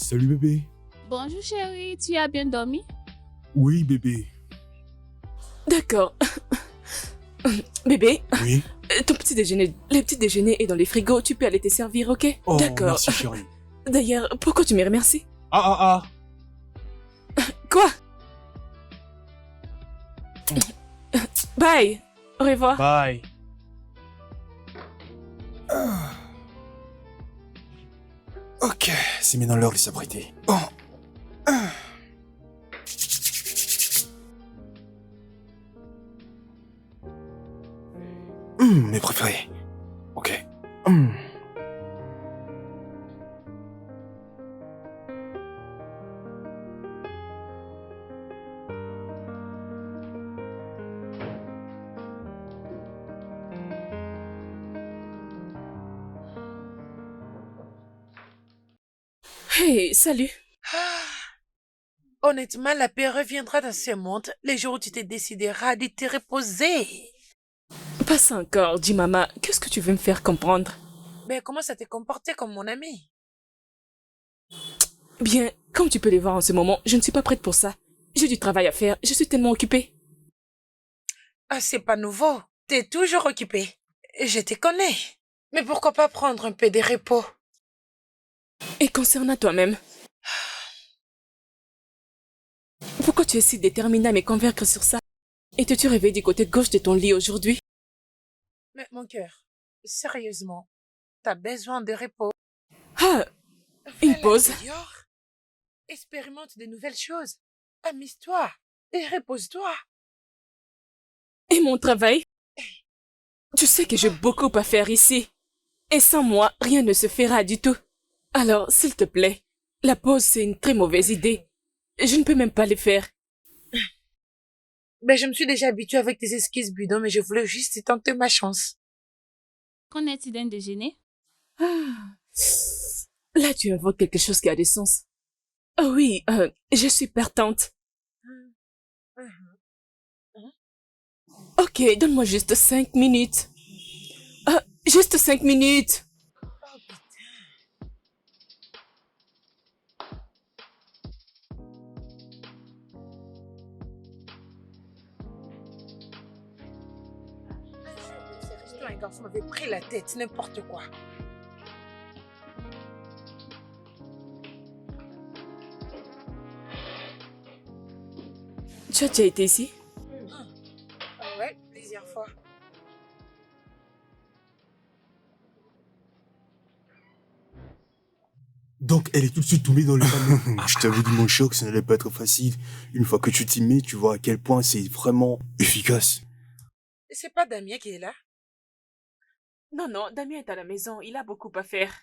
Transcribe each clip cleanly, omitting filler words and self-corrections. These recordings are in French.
Salut bébé. Bonjour chérie, tu as bien dormi? Oui bébé. D'accord. Bébé, Oui. ton petit déjeuner, le petit déjeuner est dans les frigos, tu peux aller te servir, ok? Oh, D'accord. merci chérie. D'ailleurs, pourquoi tu me remercies? Ah. Quoi? Bye. Au revoir. Bye. Ok, c'est maintenant l'heure de s'apprêter. Oh. Mes préférés. Ok. Hey, salut. Honnêtement, la paix reviendra dans ce monde les jours où tu te décideras de te reposer. Pas ça encore, dis maman, qu'est-ce que tu veux me faire comprendre? Mais comment ça te comporter comme mon ami? Bien, comme tu peux le voir en ce moment, je ne suis pas prête pour ça. J'ai du travail à faire, je suis tellement occupée. Ah, c'est pas nouveau. T'es toujours occupé. Je te connais. Mais pourquoi pas prendre un peu de repos? Et concernant toi-même, pourquoi tu es si déterminée à me convaincre sur ça? Et te-tu réveillé du côté gauche de ton lit aujourd'hui? Mais mon cœur, sérieusement, t'as besoin de repos. Ah, une Va pause. dehors. Expérimente de nouvelles choses. Amuse-toi et repose-toi. Et mon travail? Tu sais que j'ai beaucoup à faire ici. Et sans moi, rien ne se fera du tout. Alors, s'il te plaît, la pause, c'est une très mauvaise idée. Je ne peux même pas le faire. Ben, je me suis déjà habituée avec tes esquisses bidons, mais je voulais juste tenter ma chance. Qu'en est-il d'un déjeuner? Ah. Là, tu invoques quelque chose qui a du sens. Oh oui, je suis partante. Ok, donne-moi juste 5 minutes. Ah, juste 5 minutes. Oh putain. Un jour, dans ce resto, un garçon m'avait pris la tête, n'importe quoi. Tu as déjà été ici? Ah ouais, plusieurs fois. Donc elle est tout de suite tombée dans le panneau. Je t'avais dit mon cher que ça n'allait pas être facile. Une fois que tu t'y mets, tu vois à quel point c'est vraiment efficace. C'est pas Damien qui est là? Non, non, Damien est à la maison, il a beaucoup à faire.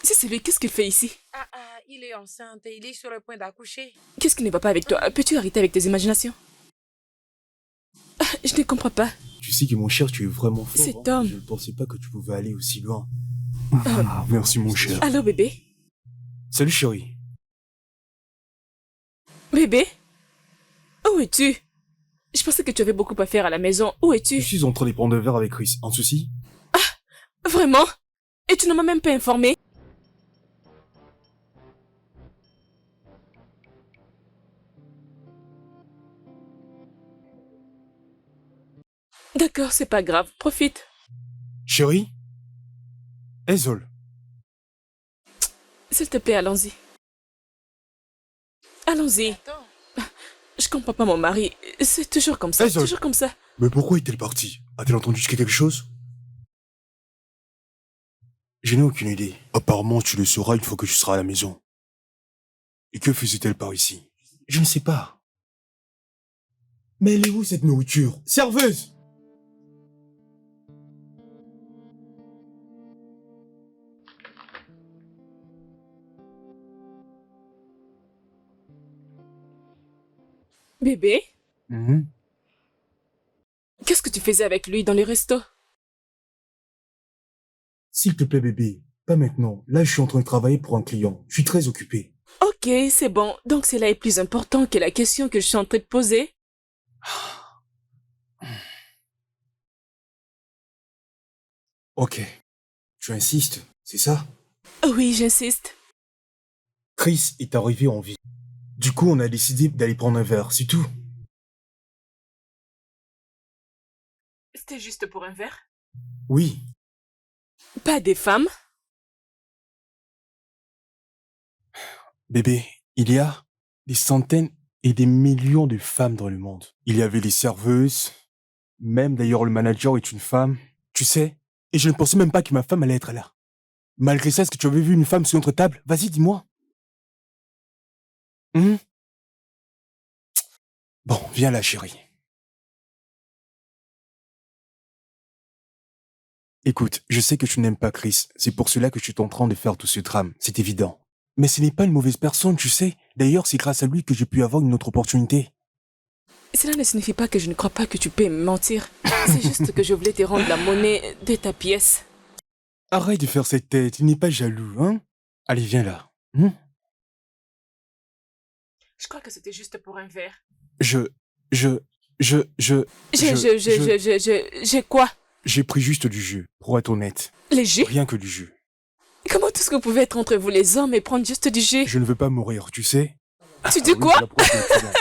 Si c'est lui, qu'est-ce qu'il fait ici? Ah, il est enceinte et il est sur le point d'accoucher. Qu'est-ce qui ne va pas avec toi? Peux-tu arrêter avec tes imaginations? Ah, je ne comprends pas. Tu sais que mon cher, tu es vraiment fort. Cet homme. Je ne pensais pas que tu pouvais aller aussi loin. Merci mon cher. Allô, bébé? Salut chérie. Bébé? Où es-tu? Je pensais que tu avais beaucoup à faire à la maison. Où Je es-tu? suis en train de prendre un verre avec Chris. Un souci? Vraiment? Et tu ne m'as même pas informé? D'accord, c'est pas grave. Profite. Chérie? Ezol. S'il te plaît, allons-y. Allons-y. Attends. Je comprends pas mon mari. C'est toujours comme ça, Hazel. toujours comme ça. Mais pourquoi est-elle partie? A-t-elle entendu quelque chose? Je n'ai aucune idée. Apparemment, tu le sauras une fois que tu seras à la maison. Et que faisait-elle par ici? Je ne sais pas. Mais elle est où cette nourriture? Serveuse! Bébé, Mhm. qu'est-ce que tu faisais avec lui dans le resto? S'il te plaît, bébé. Pas maintenant. Là, je suis en train de travailler pour un client. Je suis très occupé. Ok, c'est bon. Donc cela est plus important que la question que je suis en train de poser? Ok. Tu insistes, c'est ça? Oui, j'insiste. Chris est arrivé en vie. Du coup, on a décidé d'aller prendre un verre, c'est tout. C'était juste pour un verre? Oui. Pas des femmes? Bébé, il y a des centaines et des millions de femmes dans le monde. Il y avait les serveuses, même d'ailleurs le manager est une femme. Tu sais, et je ne pensais même pas que ma femme allait être là. Malgré ça, est-ce que tu avais vu une femme sur notre table? Vas-y, dis-moi. Hum? Bon, viens là, chérie. Écoute, je sais que tu n'aimes pas Chris. C'est pour cela que tu es en train de faire tout ce drame. C'est évident. Mais ce n'est pas une mauvaise personne, tu sais. D'ailleurs, c'est grâce à lui que j'ai pu avoir une autre opportunité. Cela ne signifie pas que je ne crois pas que tu peux me mentir. C'est juste que je voulais te rendre la monnaie de ta pièce. Arrête de faire cette tête, il n'est pas jaloux, hein? Allez, viens là. Hum? Je crois que c'était juste pour un verre. Je... J'ai quoi? J'ai pris juste du jus, pour être honnête. Les jus? Rien que du jus. Comment est-ce que vous pouvez être entre vous les hommes et prendre juste du jus? Je ne veux pas mourir, tu sais? Tu dis Ah oui, quoi? c'est la preuve que tu l'as.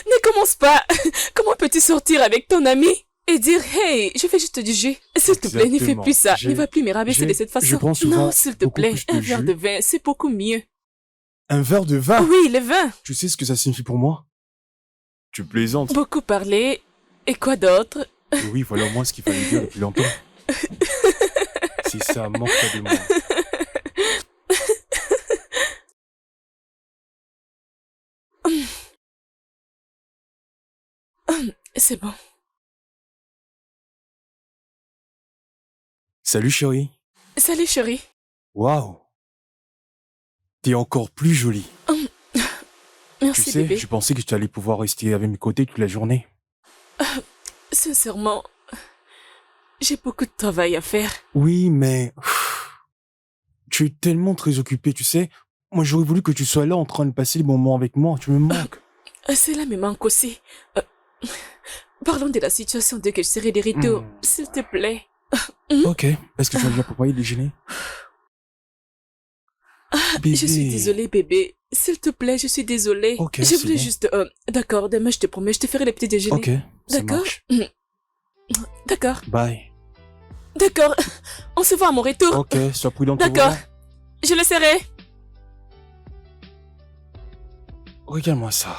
Ne commence pas. Comment peux-tu sortir avec ton ami et dire hey, je fais juste du jus? S'il te plaît, ne fais Exactement. plus ça. J'ai- Ne va plus me rabaisser de cette façon. je prends souvent Non, s'il te beaucoup plaît, plus de un verre jus. de vin, c'est beaucoup mieux. Un verre de vin? Oui, le vin. Tu sais ce que ça signifie pour moi? Tu plaisantes. Beaucoup parler. Et quoi d'autre? Oui, voilà au moins ce qu'il fallait dire depuis longtemps. C'est ça, manque pas de moi. C'est bon. Salut chérie. Salut chérie. Waouh. T'es encore plus jolie. Merci Tu sais, bébé. je pensais que tu allais pouvoir rester avec mes côtés toute la journée. Sincèrement, j'ai beaucoup de travail à faire. Oui, mais... Tu es tellement très occupée, tu sais. Moi, j'aurais voulu que tu sois là en train de passer les moments avec moi. Tu me manques. Cela me manque aussi. Parlons de la situation dès que je serai de retour, Hmm. s'il te plaît. Ok. Est-ce que tu as déjà préparé le déjeuner? Bébé. Je suis désolée, bébé. S'il te plaît, je suis désolée. Ok, je c'est voulais bon. juste... D'accord, demain, je te promets, je te ferai le petit déjeuner. Ok, ça D'accord. marche. D'accord. Bye. D'accord. On se voit à mon retour. Ok, sois prudent. D'accord. Je le serai. Regarde-moi ça.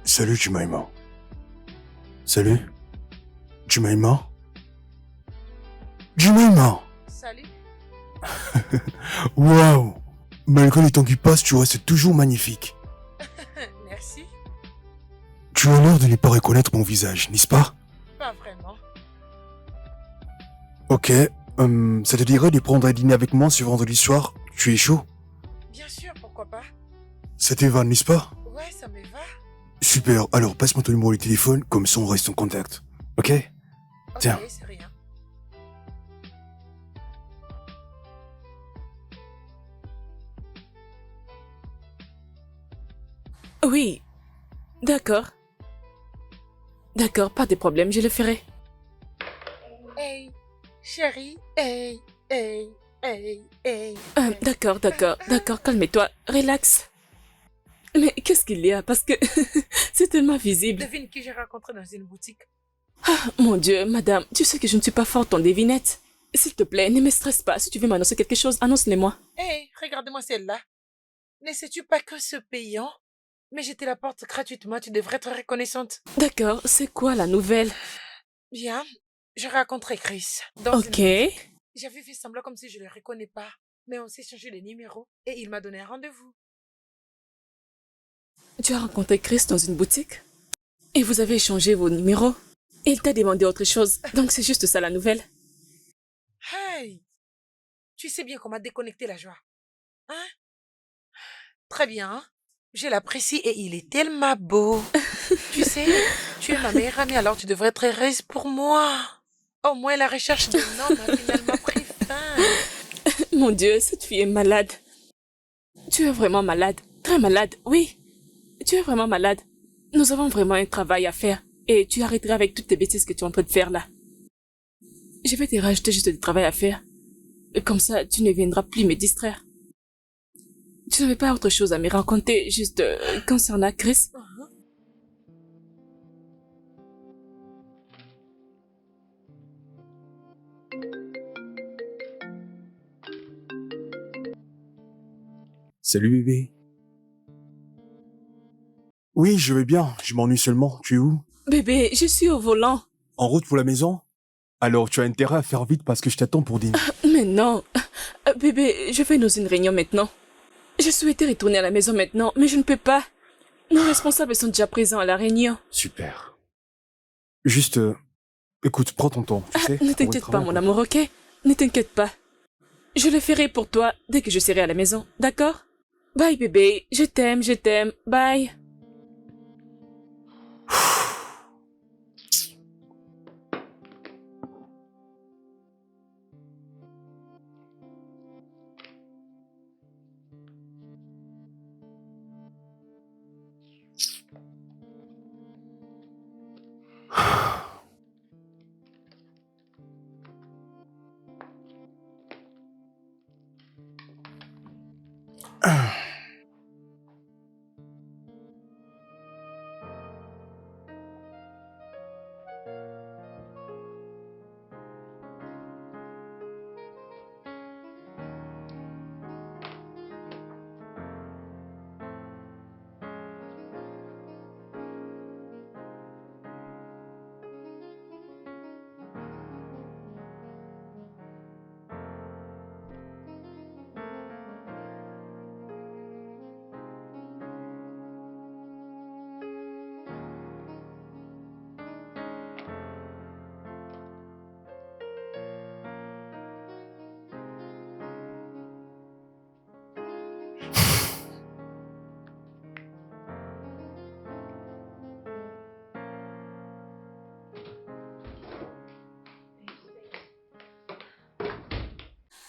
Salut Jumaima. Salut. Jumaima. Jumaima. Salut. Waouh. Malgré les temps qui passent, tu restes toujours magnifique. Merci. Tu as l'air de ne pas reconnaître mon visage, n'est-ce pas? Pas vraiment. Ok, ça te dirait de prendre un dîner avec moi ce vendredi soir? Tu es chaud? Bien sûr, pourquoi pas? Ça te va, n'est-ce pas? Ouais, ça me va. Super, alors passe-moi ton numéro de téléphone, comme ça on reste en contact. Ok? Ok, Tiens. c'est rien. Oui. D'accord. D'accord, pas de problème, je le ferai. Hey, chérie. Hey, hey, hey, hey. D'accord, calme-toi, relax. Mais qu'est-ce qu'il y a? Parce que c'est tellement visible. Devine qui j'ai rencontré dans une boutique. Mon Dieu, madame, tu sais que je ne suis pas forte en devinette. S'il te plaît, ne me stresse pas. Si tu veux m'annoncer quelque chose, annonce-le-moi. Hey, regarde-moi celle-là. Ne sais-tu pas que ce payant? Mais je te la porte gratuitement, tu devrais être reconnaissante. D'accord, c'est quoi la nouvelle? Bien, j'ai rencontré Chris. Dans Ok. une... J'avais fait semblant comme si je ne le reconnais pas. Mais on s'est changé les numéros et il m'a donné un rendez-vous. Tu as rencontré Chris dans une boutique? Et vous avez échangé vos numéros? Il t'a demandé autre chose, donc c'est juste ça la nouvelle. Hey! Tu sais bien qu'on m'a déconnecté la joie. Hein? Très bien. Hein? Je l'apprécie et il est tellement beau. Tu sais, tu es ma meilleure amie, alors tu devrais être heureuse pour moi. Au moins, la recherche d'un homme a finalement pris fin. Mon Dieu, cette fille est malade. Tu es vraiment malade. Très malade, oui. Tu es vraiment malade. Nous avons vraiment un travail à faire. Et tu arrêteras avec toutes tes bêtises que tu es en train de faire là. Je vais te rajouter juste du travail à faire. Et comme ça, tu ne viendras plus me distraire. Tu n'avais pas autre chose à me raconter, juste concernant Chris? Salut bébé. Oui, je vais bien. Je m'ennuie seulement. Tu es où? Bébé, je suis au volant. En route pour la maison? Alors tu as intérêt à faire vite parce que je t'attends pour dîner. Mais non. Bébé, je vais dans une réunion maintenant. Je souhaitais retourner à la maison maintenant, mais je ne peux pas. Nos responsables sont déjà présents à la réunion. Super. Juste, écoute, prends ton temps, tu sais. Ne pour le t'inquiète pas, travail, mon quoi. amour, ok? Ne t'inquiète pas. Je le ferai pour toi dès que je serai à la maison, d'accord? Bye, bébé. Je t'aime, je t'aime. Bye.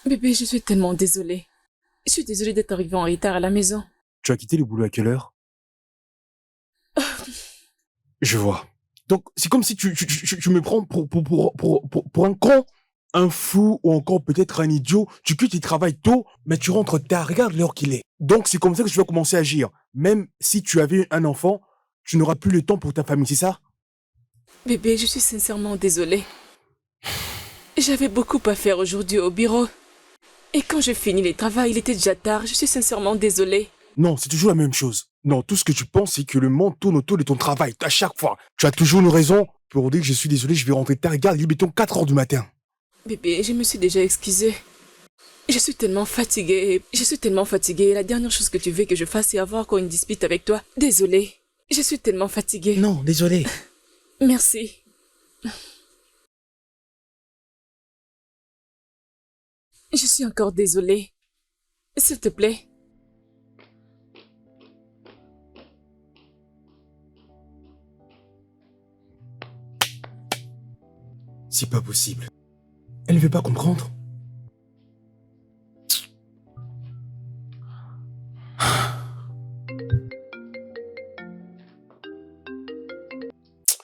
Bébé, je suis tellement désolée. Je suis désolée d'être arrivée en retard à la maison. Tu as quitté le boulot à quelle heure? Je vois. Donc, c'est comme si tu me prends pour un con, un fou ou encore peut-être un idiot. Tu quittes et travailles tôt, mais tu rentres tard. Regarde l'heure qu'il est. Donc, c'est comme ça que tu vas commencer à agir. Même si tu avais un enfant, tu n'auras plus le temps pour ta famille, c'est ça? Bébé, je suis sincèrement désolée. J'avais beaucoup à faire aujourd'hui au bureau. Et quand je finis le travail, il était déjà tard. Je suis sincèrement désolée. Non, c'est toujours la même chose. Non, tout ce que tu penses, c'est que le monde tourne autour de ton travail. À chaque fois. Tu as toujours une raison pour dire que je suis désolé, je vais rentrer tard. Regarde, il est bientôt 4 heures du matin. Bébé, je me suis déjà excusée. Je suis tellement fatiguée. Je suis tellement fatiguée. La dernière chose que tu veux que je fasse, c'est avoir encore une dispute avec toi. Désolée. Je suis tellement fatiguée. Non, désolé. Merci. Je suis encore désolée. S'il te plaît. C'est pas possible. Elle ne veut pas comprendre.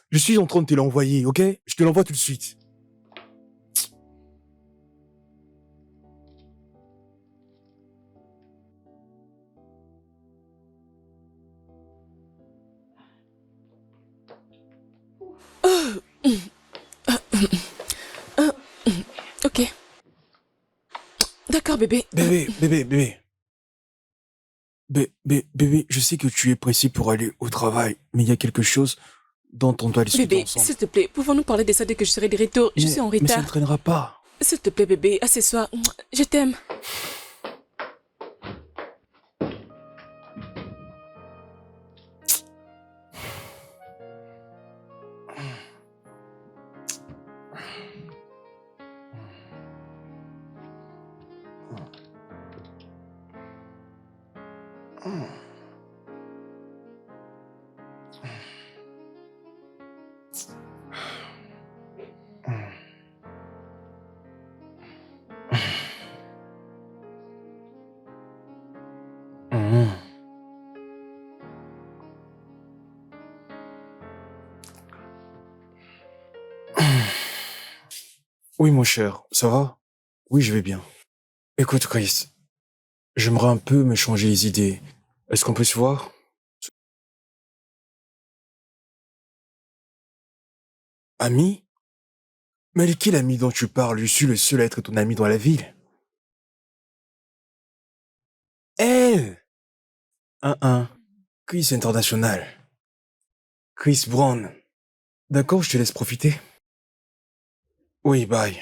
Je suis en train de te l'envoyer, ok? Je te l'envoie tout de suite. Ok. D'accord, bébé. Bébé. Bébé, je sais que tu es pressé pour aller au travail, mais il y a quelque chose dont on doit discuter Bébé, ensemble. s'il te plaît, pouvons-nous parler de ça dès que je serai de retour? Je suis en Mais ça ne retard. traînera pas. S'il te plaît, bébé, assieds-toi. Je t'aime. Mhm. Oui, mon cher, ça va? Oui, je vais bien. Écoute, Chris, j'aimerais un peu me changer les idées. Est-ce qu'on peut se voir? Ami? Mais quel ami dont tu parles? Je suis le seul à être ton ami dans la ville. Elle! Un. Chris International. Chris Brown. D'accord, je te laisse profiter. Oui, bye.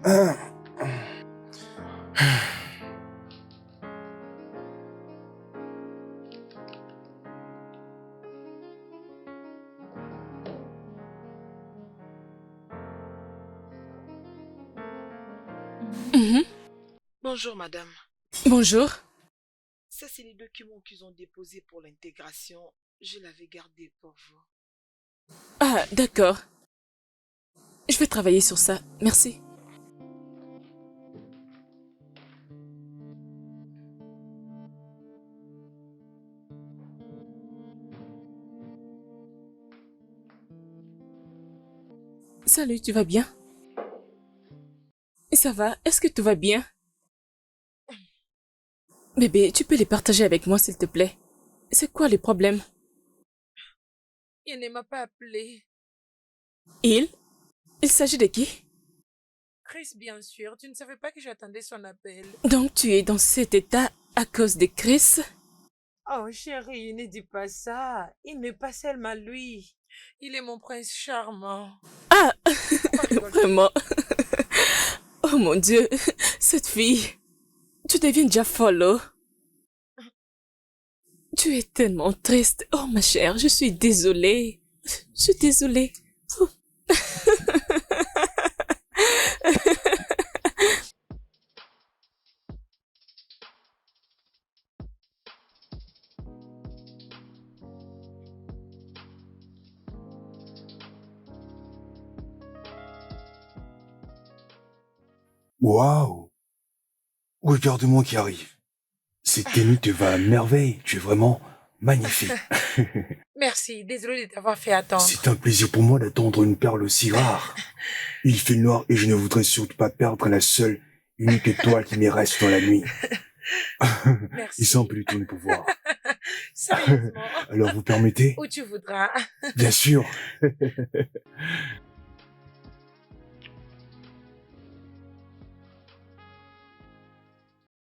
Ah. Mhm. Bonjour, madame. Bonjour. Ça, c'est les documents qu'ils ont déposés pour l'intégration. Je l'avais gardé pour vous. Ah, d'accord. Je vais travailler sur ça. Merci. Salut, tu vas bien? Ça va? Est-ce que tout va bien? Bébé, tu peux les partager avec moi, s'il te plaît. C'est quoi les problèmes? Il ne m'a pas appelé. Il? Il s'agit de qui? Chris, bien sûr. Tu ne savais pas que j'attendais son appel. Donc tu es dans cet état à cause de Chris? Oh, chérie, ne dis pas ça. Il n'est pas seulement lui. Il est mon prince charmant. Ah! Pourquoi rigoles-tu? Vraiment? Oh mon Dieu, cette fille. Tu deviens déjà folle, oh. Tu es tellement triste. Oh ma chère, je suis désolée. Je suis désolée. Oh. Waouh! Regarde-moi qui arrive. Cette tenue te va à merveille. Tu es vraiment magnifique. Merci, désolée de t'avoir fait attendre. C'est un plaisir pour moi d'attendre une perle aussi rare. Il fait noir et je ne voudrais surtout pas perdre la seule, unique étoile qui me reste dans la nuit. Merci. Il semble lui tourner pour voir. Sérieusement. Alors vous permettez? Où tu voudras. Bien sûr.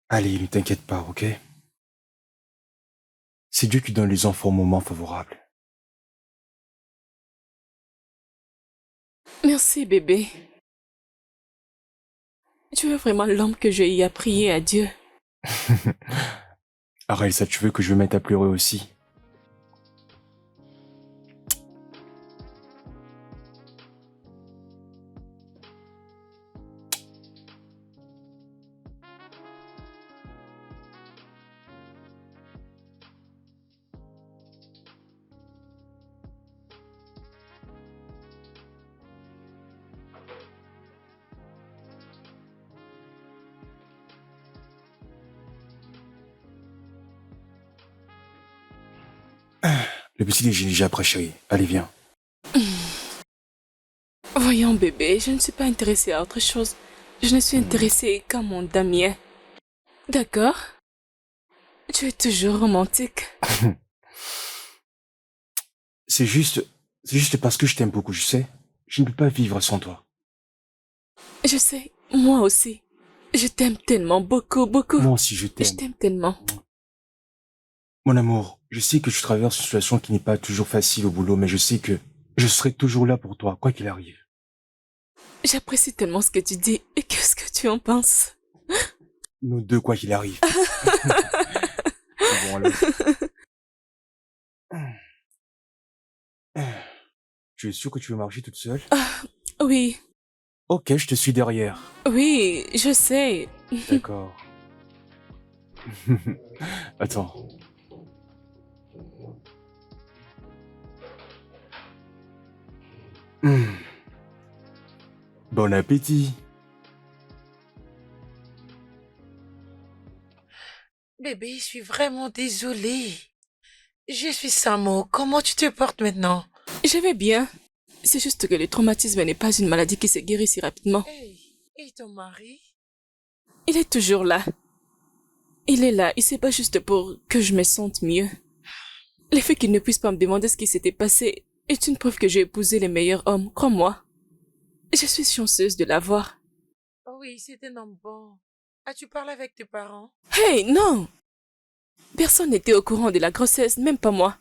Allez, ne t'inquiète pas, ok? C'est Dieu qui donne les enfants au moment favorable. Merci, bébé. Tu es vraiment l'homme que j'ai eu à prier à Dieu. Arrête ça, tu veux que je me mette à pleurer aussi? Le petit déjeuner est déjà prêt, chérie. Allez, viens. Voyons, bébé, je ne suis pas intéressée à autre chose. Je ne suis intéressée qu'à mon Damien. D'accord? Tu es toujours romantique. C'est juste parce que je t'aime beaucoup, je sais. Je ne peux pas vivre sans toi. Je sais, moi aussi. Je t'aime tellement, beaucoup, beaucoup. Moi aussi, je Je t'aime. t'aime tellement. Mon amour, je sais que tu traverses une situation qui n'est pas toujours facile au boulot, mais je sais que je serai toujours là pour toi, quoi qu'il arrive. J'apprécie tellement ce que tu dis. Et qu'est-ce que tu en penses? Nous deux, quoi qu'il arrive. C'est bon, alors. Tu es sûre que tu veux marcher toute seule? Oui, Ok, je te suis derrière. Oui, je sais. D'accord. Attends. Hmm. Bon appétit. Bébé, je suis vraiment désolée. Je suis sans mots. Comment tu te portes maintenant? Je vais bien. C'est juste que le traumatisme n'est pas une maladie qui se guérit si rapidement. Hey, et ton mari? Il est toujours là. Il est là, il se bat juste pour que je me sente mieux. Le fait qu'il ne puisse pas me demander ce qui s'était passé est une preuve que j'ai épousé les meilleurs hommes, crois-moi. Je suis chanceuse de l'avoir. Oh oui, c'est un homme bon. As-tu parlé avec tes parents? Hey, non! Personne n'était au courant de la grossesse, même pas moi.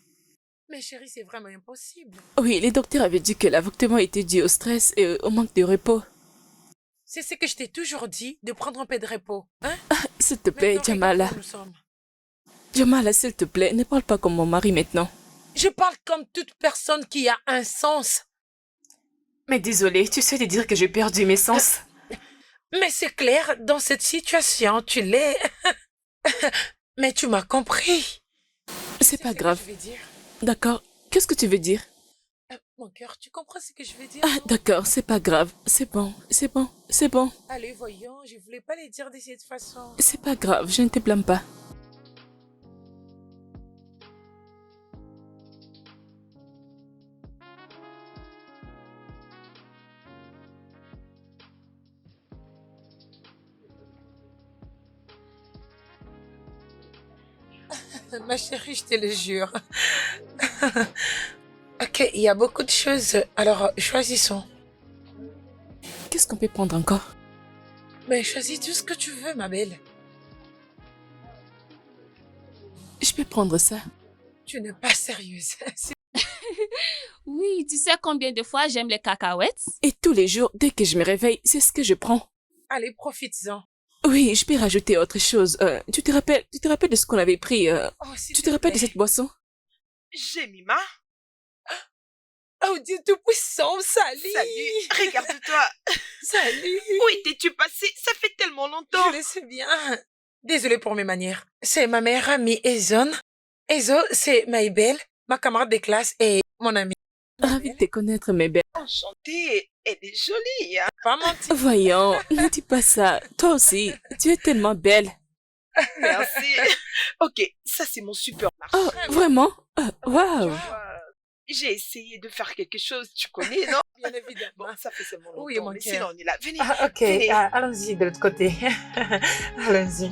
Mais chérie, c'est vraiment impossible. Oui, les docteurs avaient dit que l'avortement était dû au stress et au manque de repos. C'est ce que je t'ai toujours dit, de prendre un peu de repos. Hein? S'il te plaît, Maintenant, Jamala. regarde où nous sommes. Jamala, s'il te plaît, ne parle pas comme mon mari maintenant. Je parle comme toute personne qui a un sens. Mais désolée, tu sais de dire que j'ai perdu mes sens. Mais c'est clair, dans cette situation, tu l'es. Mais tu m'as compris. C'est pas ce que grave. je vais dire. D'accord. Qu'est-ce que tu veux dire? Mon cœur, tu comprends ce que je veux dire? Ah, d'accord, c'est pas grave. C'est bon, c'est bon, c'est bon. Allez, voyons, je voulais pas les dire de cette façon. C'est pas grave, je ne te blâme pas. Ma chérie, je te le jure. Ok, il y a beaucoup de choses. Alors, choisissons. Qu'est-ce qu'on peut prendre encore? Mais choisis tout ce que tu veux, ma belle. Je peux prendre ça. Tu n'es pas sérieuse. Oui, tu sais combien de fois j'aime les cacahuètes? Et tous les jours, dès que je me réveille, c'est ce que je prends. Allez, profites-en. Oui, je peux rajouter autre chose. Tu te rappelles de ce qu'on avait pris Oh, s'il Tu te rappelles de plaît. cette boisson? Jemima, Oh, Dieu Tout-Puissant, salut. salut, regarde-toi. Salut. Où étais-tu passé? Ça fait tellement longtemps. Je le sais bien. Désolée pour mes manières. C'est ma meilleure amie, Ezon. Ezo, c'est Maïbel, ma camarade de classe et mon amie. Ravie de te connaître, mes belles. Enchantée, elle est jolie. Hein? Pas menti. Voyons, ne dis pas ça. Toi aussi, tu es tellement belle. Merci. Ok, ça c'est mon super marché. Oh, vraiment? Waouh. J'ai essayé de faire quelque chose, tu connais, non? Bien évidemment. Bon, ça fait seulement longtemps, Oui, mon mais cœur. sinon on est là. Venez, Ah, ok, venez. allons-y de l'autre côté. Allons-y.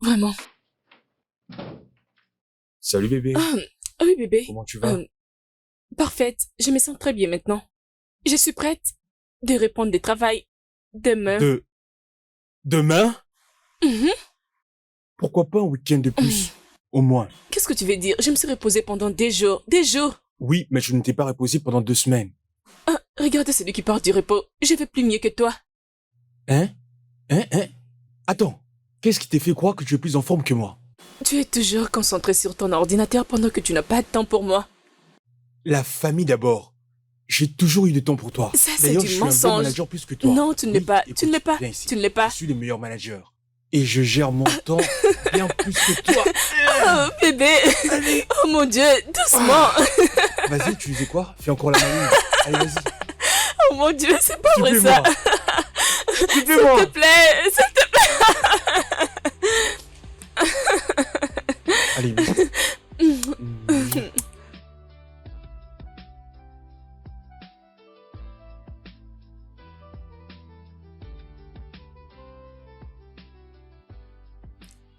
Vraiment. Salut bébé. Oui, bébé. Comment tu vas? Parfaite. Je me sens très bien maintenant. Je suis prête de répondre du travail demain. Demain? Mhm. Pourquoi pas un week-end de plus? Au moins. Qu'est-ce que tu veux dire? Je me suis reposée pendant des jours. Des jours. Oui, mais je ne t'ai pas reposé pendant 2 semaines. Ah, regarde celui qui part du repos. Je vais plus mieux que toi. Hein? Attends. Qu'est-ce qui t'a fait croire que tu es plus en forme que moi? Tu es toujours concentré sur ton ordinateur pendant que tu n'as pas de temps pour moi. La famille d'abord. J'ai toujours eu du temps pour toi. Ça, c'est D'ailleurs, du je suis un bon mensonge. manager plus que toi. Non, tu ne l'es Oui, pas. écoute, Tu ne l'es pas. viens ici. Tu ne l'es pas. Je suis le meilleur manager. Et je gère mon temps bien plus que toi. Oh, bébé. Allez. Oh mon Dieu, doucement. Vas-y, tu disais quoi? Fais encore la maline. Allez, vas-y. Oh mon Dieu, c'est pas vrai ça. Supplément. S'il te plaît, s'il te plaît. Allez, vite.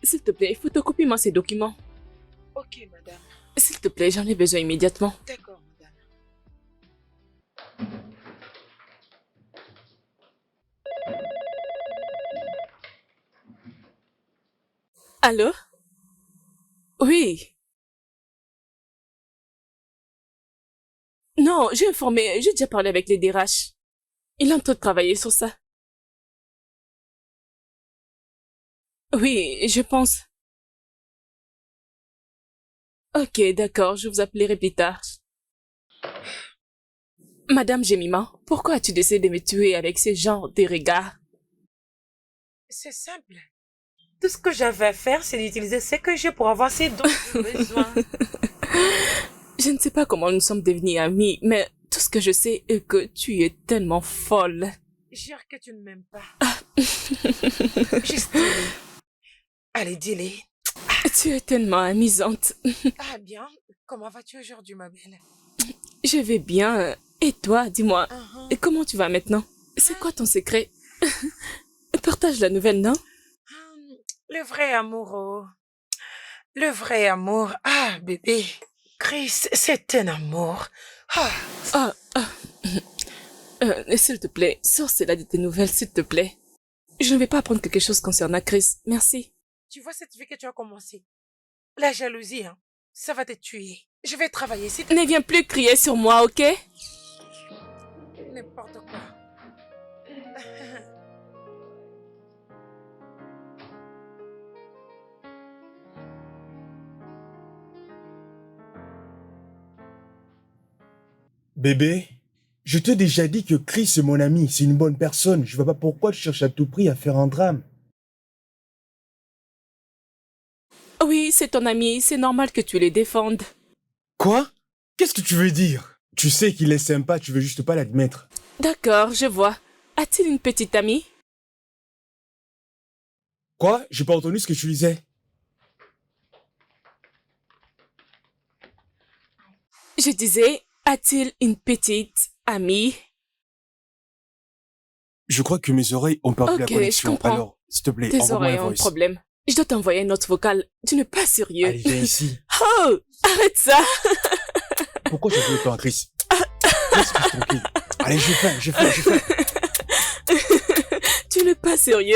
S'il te plaît, photocopie-moi ces documents. Ok, madame. S'il te plaît, j'en ai besoin immédiatement. D'accord, madame. Allô? Oui. Non, j'ai déjà parlé avec les DRH. Il est en train de travailler sur ça. Oui, je pense. Ok, d'accord, je vous appellerai plus tard. Madame Jemima, pourquoi as-tu décidé de me tuer avec ce genre de regard? C'est simple. Tout ce que j'avais à faire, c'est d'utiliser ce que j'ai pour avoir ces dons de besoin. Je ne sais pas comment nous sommes devenus amis, mais tout ce que je sais est que tu es tellement folle. Jure que tu ne m'aimes pas. Juste dis-le. Allez, dis-le. Tu es tellement amusante. Ah bien, comment vas-tu aujourd'hui, ma belle? Je vais bien. Et toi, dis-moi, Uh-huh. et comment tu vas maintenant? C'est quoi ton secret? Partage la nouvelle, non? Le vrai amour, oh. Le vrai amour. Ah, bébé. Chris, c'est un amour. Ah. Ah, ah. S'il te plaît, sors cela de tes nouvelles, s'il te plaît. Je ne vais pas apprendre quelque chose concernant Chris. Merci. Tu vois cette vie que tu as commencé? La jalousie, hein, ça va te tuer. Je vais travailler ici. Ne viens plus crier sur moi, ok? N'importe quoi. Bébé, je t'ai déjà dit que Chris est mon ami, c'est une bonne personne. Je vois pas pourquoi tu cherches à tout prix à faire un drame. Oui, c'est ton ami, c'est normal que tu les défendes. Quoi? Qu'est-ce que tu veux dire? Tu sais qu'il est sympa, tu veux juste pas l'admettre. D'accord, je vois. A-t-il une petite amie? Quoi? J'ai pas entendu ce que tu disais. Je disais, a-t-il une petite amie? Je crois que mes oreilles ont perdu la Ok, je connexion. comprends. Alors, s'il te plaît, Tes envoie-moi oreilles la ont un voice. problème. Je dois t'envoyer une note vocale. Tu n'es pas sérieux. Allez, viens ici. Oh, arrête ça. Pourquoi tu veux pas un Chris? Laisse-moi tranquille. Allez, j'ai faim. Tu n'es pas sérieux.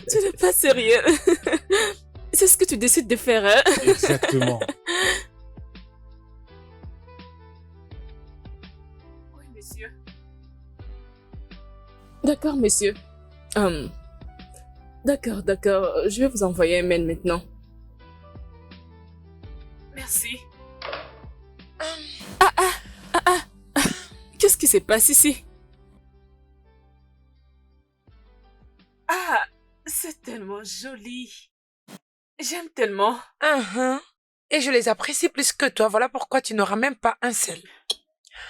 Tu n'es pas sérieux. C'est ce que tu décides de faire, hein? Exactement. Oui, monsieur. D'accord, monsieur. D'accord. Je vais vous envoyer un mail maintenant. Merci. Qu'est-ce qui se passe ici? Ah, c'est tellement joli. J'aime tellement. Uh-huh. Et je les apprécie plus que toi. Voilà pourquoi tu n'auras même pas un seul.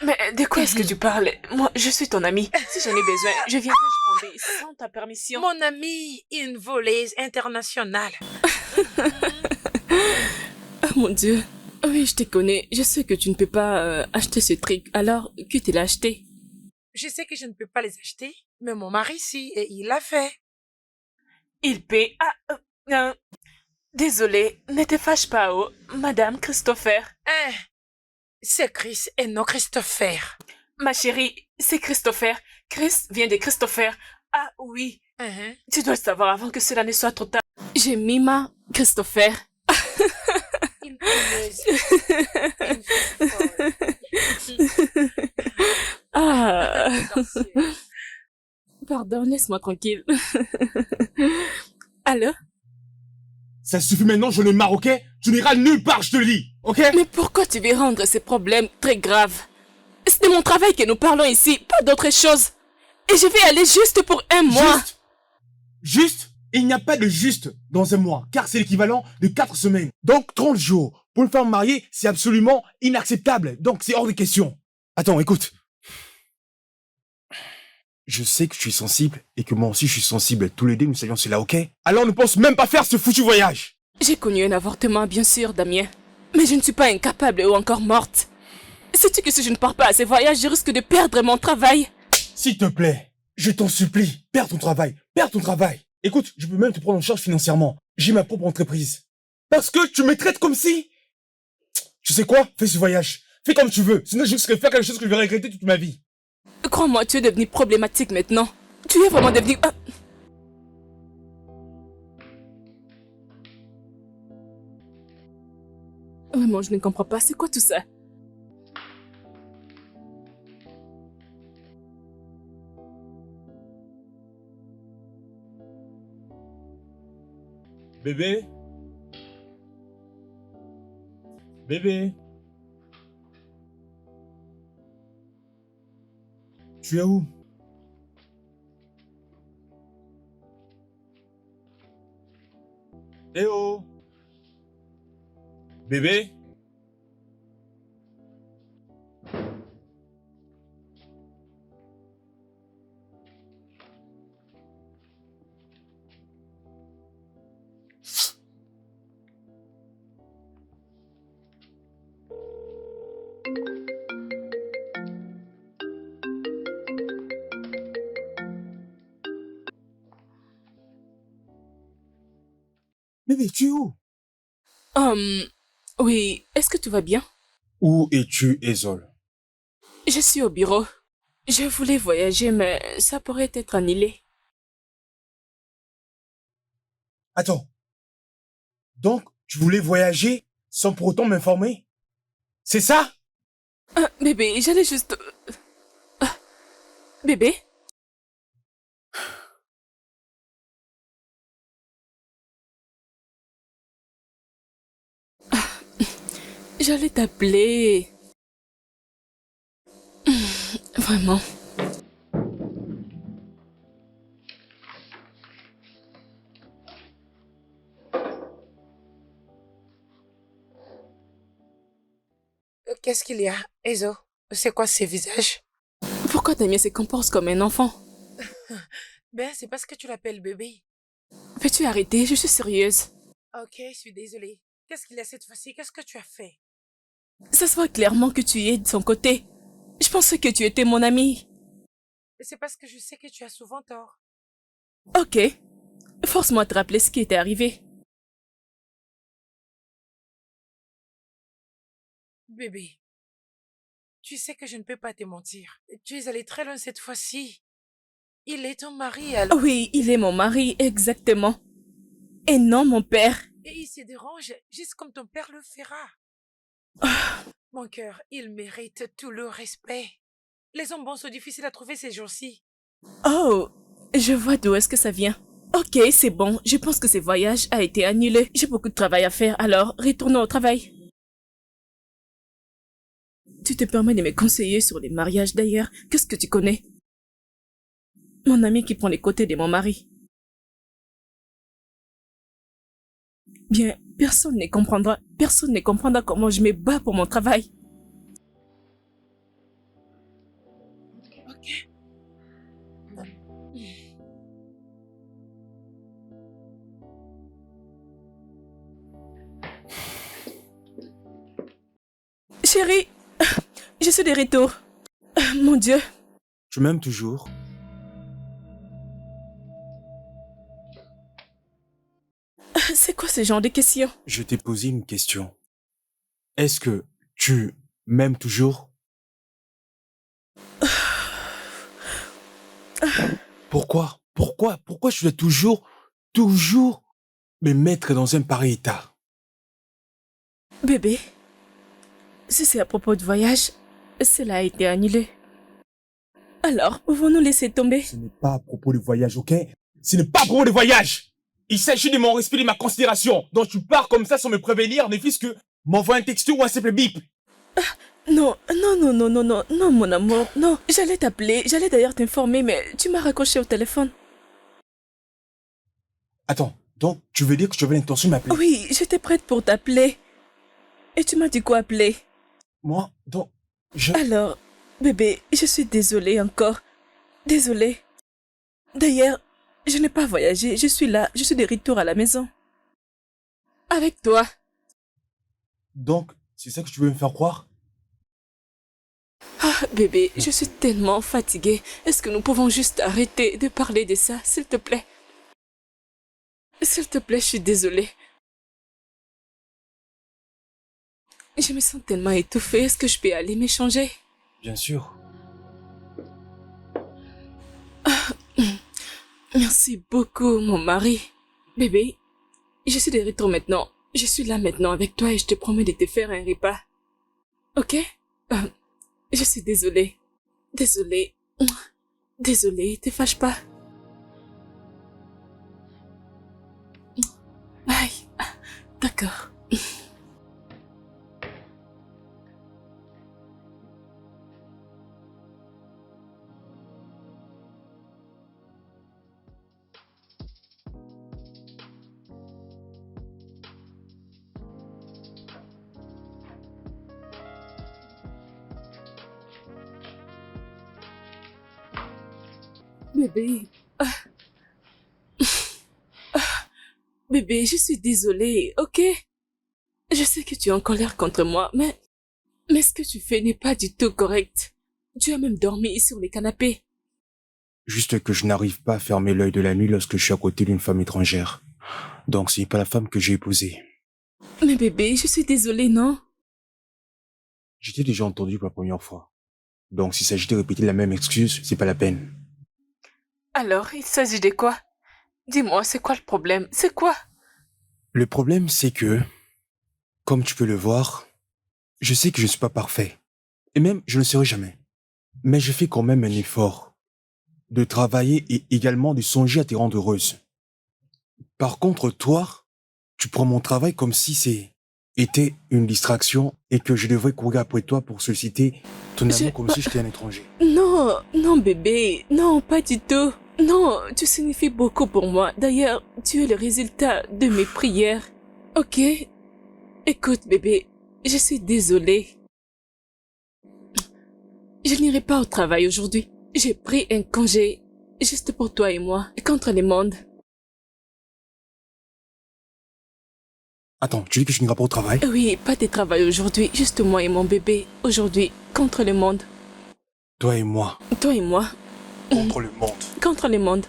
Mais de quoi est-ce que tu parles? Moi, je suis ton amie. Si j'en ai besoin, je viendrai prendre sans ta permission. Mon amie, une voleuse internationale. Oh mon Dieu. Oui, je te connais. Je sais que tu ne peux pas acheter ce truc. Alors, que tu l'as acheté? Je sais que je ne peux pas les acheter, mais mon mari si, et il l'a fait. Il paie. Désolé, ne te fâche pas, oh, Madame Christopher. Hein? C'est Chris et non Christopher. Ma chérie, c'est Christopher. Chris vient de Christopher. Ah oui, Uh-huh. tu dois le savoir avant que cela ne soit trop tard. J'ai Mima Christopher. Une punaise. Une fille folle. Ah, Sorcière. pardon, laisse-moi tranquille. Allô? Ça suffit maintenant, je ne marre, ok? Tu n'iras nulle part, je te le dis, ok? Mais pourquoi tu veux rendre ces problèmes très graves? C'est de mon travail que nous parlons ici, pas d'autre chose. Et je vais aller juste pour un mois. Juste? Il n'y a pas de juste dans un mois, car c'est l'équivalent de 4 semaines. Donc 30 jours. Pour une femme mariée, c'est absolument inacceptable. Donc c'est hors de question. Attends, écoute. Je sais que tu es sensible et que moi aussi je suis sensible. Tous les deux nous savions cela, ok? Alors ne pense même pas faire ce foutu voyage. J'ai connu un avortement, bien sûr, Damien. Mais je ne suis pas incapable ou encore morte. Sais-tu que si je ne pars pas à ces voyages, je risque de perdre mon travail? S'il te plaît, je t'en supplie, perds ton travail, perds ton travail. Écoute, je peux même te prendre en charge financièrement. J'ai ma propre entreprise. Parce que tu me traites comme si... Tu sais quoi? Fais ce voyage. Fais comme tu veux. Sinon, je risque de faire quelque chose que je vais regretter toute ma vie. Crois-moi, tu es devenu problématique maintenant. Tu es vraiment devenu... Ah. Vraiment, je ne comprends pas. C'est quoi tout ça? Bébé? Bébé? Tu es où? Eh oh! Bébé? Bébé, tu es où? Oui, est-ce que tout va bien? Où es-tu, Ezol? Je suis au bureau. Je voulais voyager, mais ça pourrait être annulé. Attends. Donc, tu voulais voyager sans pour autant m'informer? C'est ça? Ah, bébé, j'allais juste... Ah, bébé? J'allais t'appeler. Vraiment. Qu'est-ce qu'il y a, Ezo? C'est quoi ces visages? Pourquoi Damien se comporte comme un enfant? Ben, c'est parce que tu l'appelles bébé. Peux-tu arrêter? Je suis sérieuse. Ok, je suis désolée. Qu'est-ce qu'il y a cette fois-ci? Qu'est-ce que tu as fait? Ça se voit clairement que tu es de son côté. Je pensais que tu étais mon ami. C'est parce que je sais que tu as souvent tort. Ok. Force-moi de te rappeler ce qui était arrivé. Bébé, tu sais que je ne peux pas te mentir. Tu es allé très loin cette fois-ci. Il est ton mari, alors... Oui, il est mon mari, exactement. Et non mon père. Et il se dérange, juste comme ton père le fera. Mon cœur, il mérite tout le respect. Les hommes bons sont difficiles à trouver ces jours-ci. Oh, je vois d'où est-ce que ça vient. Ok, c'est bon. Je pense que ce voyage a été annulé. J'ai beaucoup de travail à faire, alors retournons au travail. Tu te permets de me conseiller sur les mariages d'ailleurs. Qu'est-ce que tu connais? Mon ami qui prend les côtés de mon mari. Bien, personne ne comprendra comment je me bats pour mon travail. Ok. Chérie, je suis de retour. Mon Dieu. Tu m'aimes toujours? C'est quoi ce genre de questions? Je t'ai posé une question. Est-ce que tu m'aimes toujours? Pourquoi? Pourquoi je dois toujours me mettre dans un pareil état? Bébé, si c'est à propos de voyage, cela a été annulé. Alors, pouvons-nous laisser tomber? Ce n'est pas à propos du voyage, ok? Ce n'est pas à propos du voyage! Il s'agit de mon respect et de ma considération. Donc tu pars comme ça sans me prévenir, ne fût-ce que m'envoie un texto ou un simple bip. Non, mon amour, non. J'allais t'appeler, j'allais d'ailleurs t'informer, mais tu m'as raccroché au téléphone. Attends, donc tu veux dire que tu avais l'intention de m'appeler? Oui, j'étais prête pour t'appeler. Et tu m'as dit quoi appeler? Moi, donc, Alors, bébé, je suis désolée encore. Désolée. D'ailleurs, je n'ai pas voyagé, je suis là, je suis de retour à la maison. Avec toi. Donc, c'est ça que tu veux me faire croire? Ah, bébé, je suis tellement fatiguée. Est-ce que nous pouvons juste arrêter de parler de ça, s'il te plaît? S'il te plaît, je suis désolée. Je me sens tellement étouffée. Est-ce que je peux aller m'échanger? Bien sûr. Merci beaucoup, mon mari. Bébé, je suis de retour maintenant. Je suis là maintenant avec toi et je te promets de te faire un repas. Ok? Je suis désolée. Désolée. Désolée, te fâche pas. Aïe. D'accord. Bébé. Bébé, je suis désolée, ok? Je sais que tu es en colère contre moi, mais ce que tu fais n'est pas du tout correct. Tu as même dormi sur les canapés. Juste que je n'arrive pas à fermer l'œil de la nuit lorsque je suis à côté d'une femme étrangère. Donc ce n'est pas la femme que j'ai épousée. Mais bébé, je suis désolée, non? J'étais déjà entendu pour la première fois. Donc s'il s'agit de répéter la même excuse, c'est pas la peine. Alors, il s'agit de quoi? Dis-moi, c'est quoi le problème? C'est quoi? Le problème, c'est que, comme tu peux le voir, je sais que je ne suis pas parfait. Et même, je ne le serai jamais. Mais je fais quand même un effort de travailler et également de songer à te rendre heureuse. Par contre, toi, tu prends mon travail comme si était une distraction et que je devrais courir après toi pour solliciter ton amour comme si j'étais un étranger. Non, non bébé, non, pas du tout. Non, tu signifies beaucoup pour moi. D'ailleurs, tu es le résultat de mes prières. Ok? Écoute bébé, je suis désolée. Je n'irai pas au travail aujourd'hui. J'ai pris un congé, juste pour toi et moi, contre le monde. Attends, tu dis que tu n'iras pas au travail? Oui, pas de travail aujourd'hui, juste moi et mon bébé. Aujourd'hui, contre le monde. Toi et moi. Toi et moi, Contre le monde. contre le monde.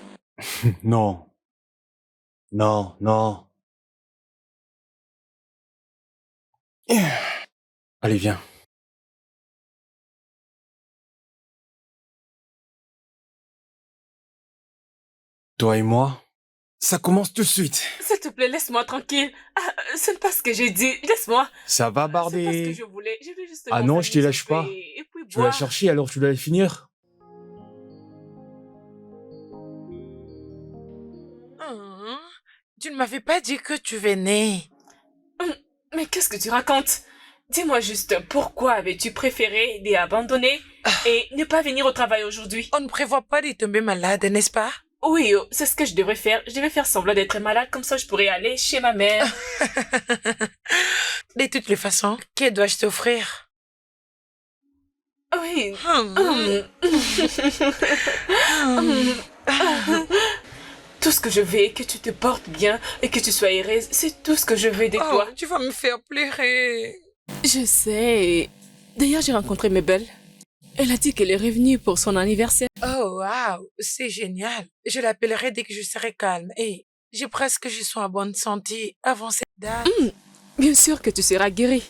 Non. Non, non. Allez, viens. Toi et moi, ça commence tout de suite. S'il te plaît, laisse-moi tranquille. Ah, ce n'est pas ce que j'ai dit. Laisse-moi. Ça va C'est pas ce que barder. je voulais. Je vais juste Ah non, je te m'enfermer lâche pas. et puis Tu vas la boire. chercher alors tu dois la finir. Hum, Tu ne m'avais pas dit que tu venais. Mais qu'est-ce que tu racontes? Dis-moi juste, pourquoi avais-tu préféré d'abandonner et ne pas venir au travail aujourd'hui? On ne prévoit pas de tomber malade, n'est-ce pas? Oui, c'est ce que je devrais faire. Je devais faire semblant d'être malade, comme ça je pourrais aller chez ma mère. De toutes les façons, que dois-je t'offrir? Oui. Hum, hum. Tout ce que je veux, que tu te portes bien et que tu sois heureuse, c'est tout ce que je veux de Oh, toi. tu vas me faire pleurer. Je sais. D'ailleurs, j'ai rencontré Mabel. Elle a dit qu'elle est revenue pour son anniversaire. Oh, waouh, c'est génial. Je l'appellerai dès que je serai calme. Et j'ai presque je suis en bonne santé avant cette date. Bien sûr que tu seras guérie.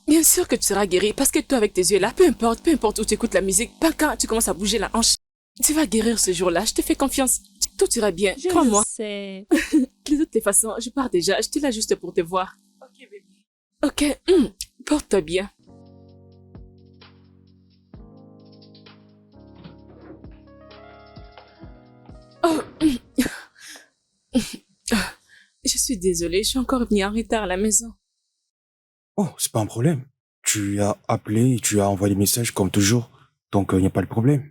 Bien sûr que tu seras guérie parce que toi, avec tes yeux là, peu importe où tu écoutes la musique, pas quand tu commences à bouger la hanche, tu vas guérir ce jour-là. Je te fais confiance. Tout ira bien. Je Crois-moi. le sais. De toutes les façons, je pars déjà. J'étais là juste pour te voir. Ok, bébé. Ok, porte-toi bien. Oh, je suis désolée, je suis encore venue en retard à la maison. Oh, c'est pas un problème. Tu as appelé et tu as envoyé des messages comme toujours. Donc il n'y a pas de problème.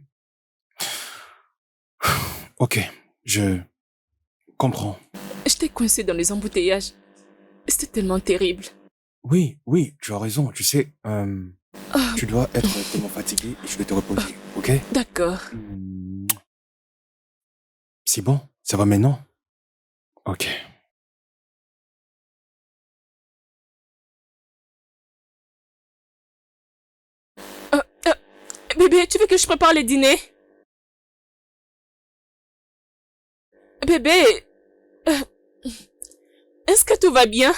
Ok, je comprends. J'étais coincée dans les embouteillages. C'était tellement terrible. Oui, oui, tu as raison. Tu sais, tu dois être tellement fatigué et je vais te reposer, ok? D'accord. C'est bon? Ça va maintenant? Ok. Bébé, tu veux que je prépare le dîner? Bébé, euh, est-ce que tout va bien?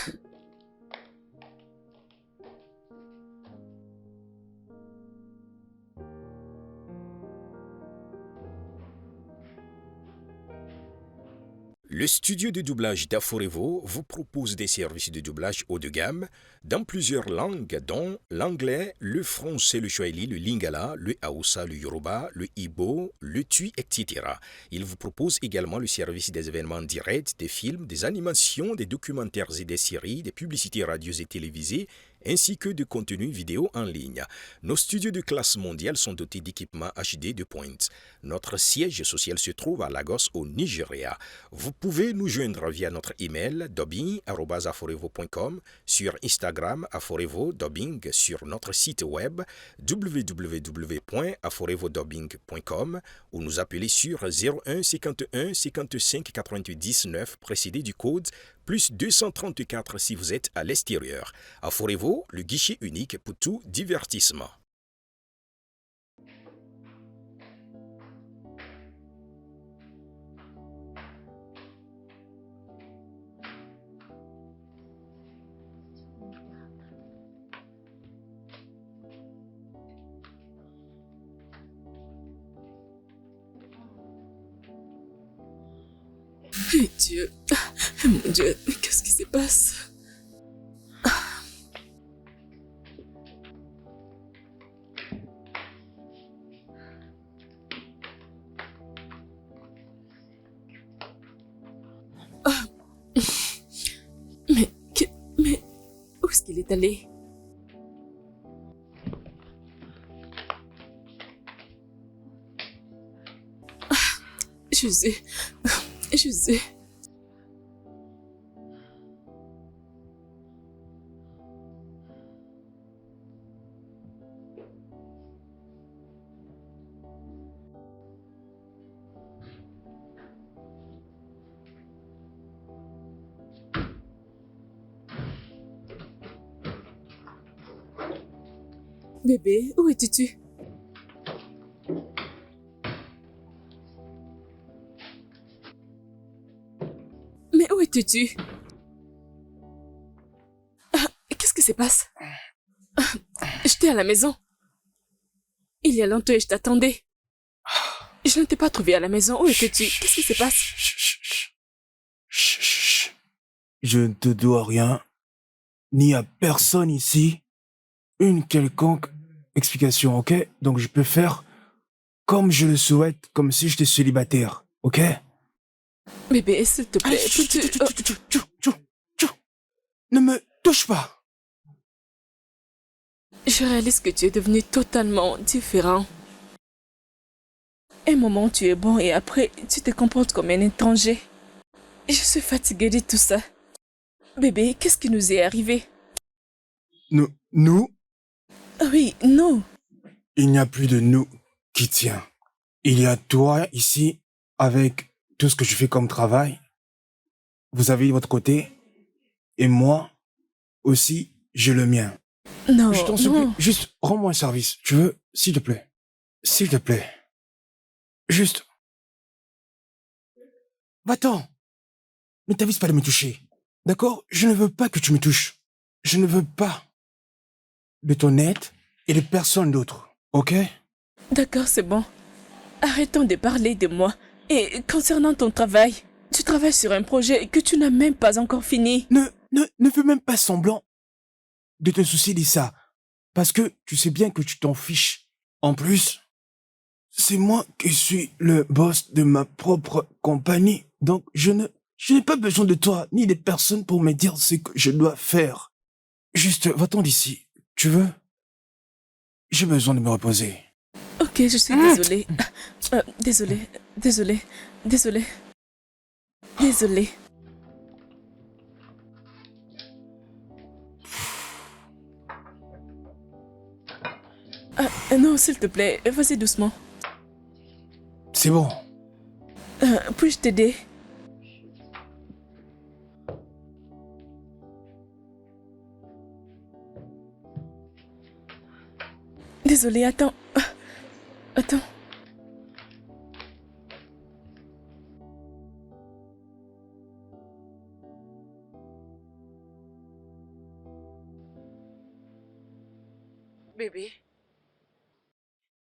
Le studio de doublage d'Aforevo vous propose des services de doublage haut de gamme dans plusieurs langues, dont l'anglais, le français, le swahili, le lingala, le haoussa, le yoruba, le igbo, le tui, etc. Il vous propose également le service des événements directs, des films, des animations, des documentaires et des séries, des publicités radios et télévisées, ainsi que de contenus vidéo en ligne. Nos studios de classe mondiale sont dotés d'équipements HD de pointe. Notre siège social se trouve à Lagos, au Nigeria. Vous pouvez nous joindre via notre email dubbing@aforevo.com, sur Instagram Aforevo Dubbing, sur notre site web www.aforevodubbing.com ou nous appeler sur 01 51 55 99 précédé du code plus 234 si vous êtes à l'extérieur. Aforevo, le guichet unique pour tout divertissement. Mon Dieu, mon Dieu, qu'est-ce qui se passe? Ah. Mais, où est-ce qu'il est allé? Ah, Jésus, Jésus. Bébé, où étais-tu? Mais où étais-tu? Qu'est-ce qui se passe? J'étais à la maison. Il y a longtemps et je t'attendais. Je ne t'ai pas trouvé à la maison. Où étais-tu? Qu'est-ce qui se passe? Chut. Je ne te dois rien, ni à personne ici, une quelconque explication, ok? Donc je peux faire comme je le souhaite, comme si j'étais célibataire, ok? Bébé, s'il te plaît, peux-tu... Tchou. Ne me touche pas. Je réalise que tu es devenu totalement différent. Un moment, tu es bon et après, tu te comportes comme un étranger. Je suis fatiguée de tout ça. Bébé, qu'est-ce qui nous est arrivé? Nous, Oui, nous. il n'y a plus de nous qui tient. Il y a toi ici, avec tout ce que je fais comme travail. Vous avez votre côté, et moi aussi, j'ai le mien. Non, Je t'en supplie, non. juste rends-moi un service, tu veux? S'il te plaît. S'il te plaît. Juste. Va-t'en. Ne t'avise pas de me toucher. D'accord? Je ne veux pas que tu me touches. Je ne veux pas de ton aide et de personne d'autre. Ok? D'accord, c'est bon. Arrêtons de parler de moi. Et concernant ton travail, tu travailles sur un projet que tu n'as même pas encore fini. Ne fais même pas semblant de te soucier de ça. Parce que tu sais bien que tu t'en fiches. En plus, c'est moi qui suis le boss de ma propre compagnie. Donc, je n'ai pas besoin de toi, ni des personnes pour me dire ce que je dois faire. Juste, va-t'en d'ici. Tu veux? J'ai besoin de me reposer. Ok, je suis désolée. Désolée. Non, s'il te plaît, vas-y doucement. C'est bon. Puis-je t'aider? Désolée, attends. Attends. Bébé,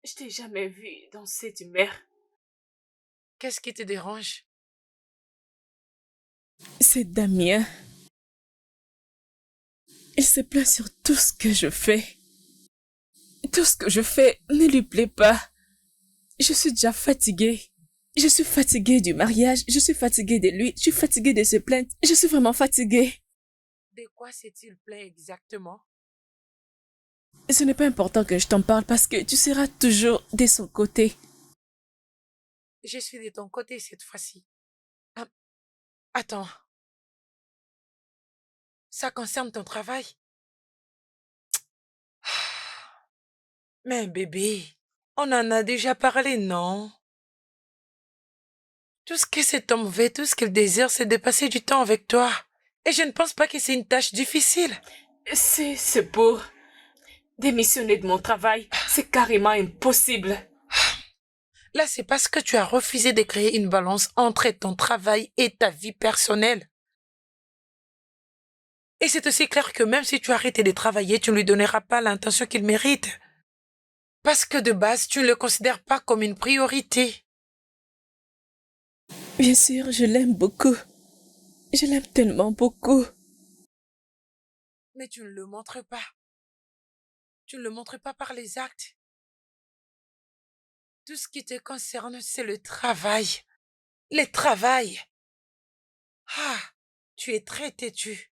Je t'ai jamais vu danser d'humeur. qu'est-ce qui te dérange? C'est Damien. Il se plaint sur tout ce que je fais. Tout ce que je fais ne lui plaît pas. Je suis déjà fatiguée. Je suis fatiguée du mariage. Je suis fatiguée de lui. Je suis fatiguée de se plaindre. Je suis vraiment fatiguée. De quoi s'est-il plaint exactement? Ce n'est pas important que je t'en parle parce que tu seras toujours de son côté. Je suis de ton côté cette fois-ci. Ah, attends. Ça concerne ton travail? Mais bébé, on en a déjà parlé, non? Tout ce que cet homme veut, tout ce qu'il désire, c'est de passer du temps avec toi. Et je ne pense pas que c'est une tâche difficile. C'est pour démissionner de mon travail. C'est carrément impossible. Là, c'est parce que tu as refusé de créer une balance entre ton travail et ta vie personnelle. Et c'est aussi clair que même si tu arrêtes de travailler, tu ne lui donneras pas l'attention qu'il mérite. Parce que de base, tu ne le considères pas comme une priorité. Bien sûr, je l'aime beaucoup. Je l'aime tellement beaucoup. Mais tu ne le montres pas. Tu ne le montres pas par les actes. Tout ce qui te concerne, c'est le travail. Le travail. Ah, tu es très têtu.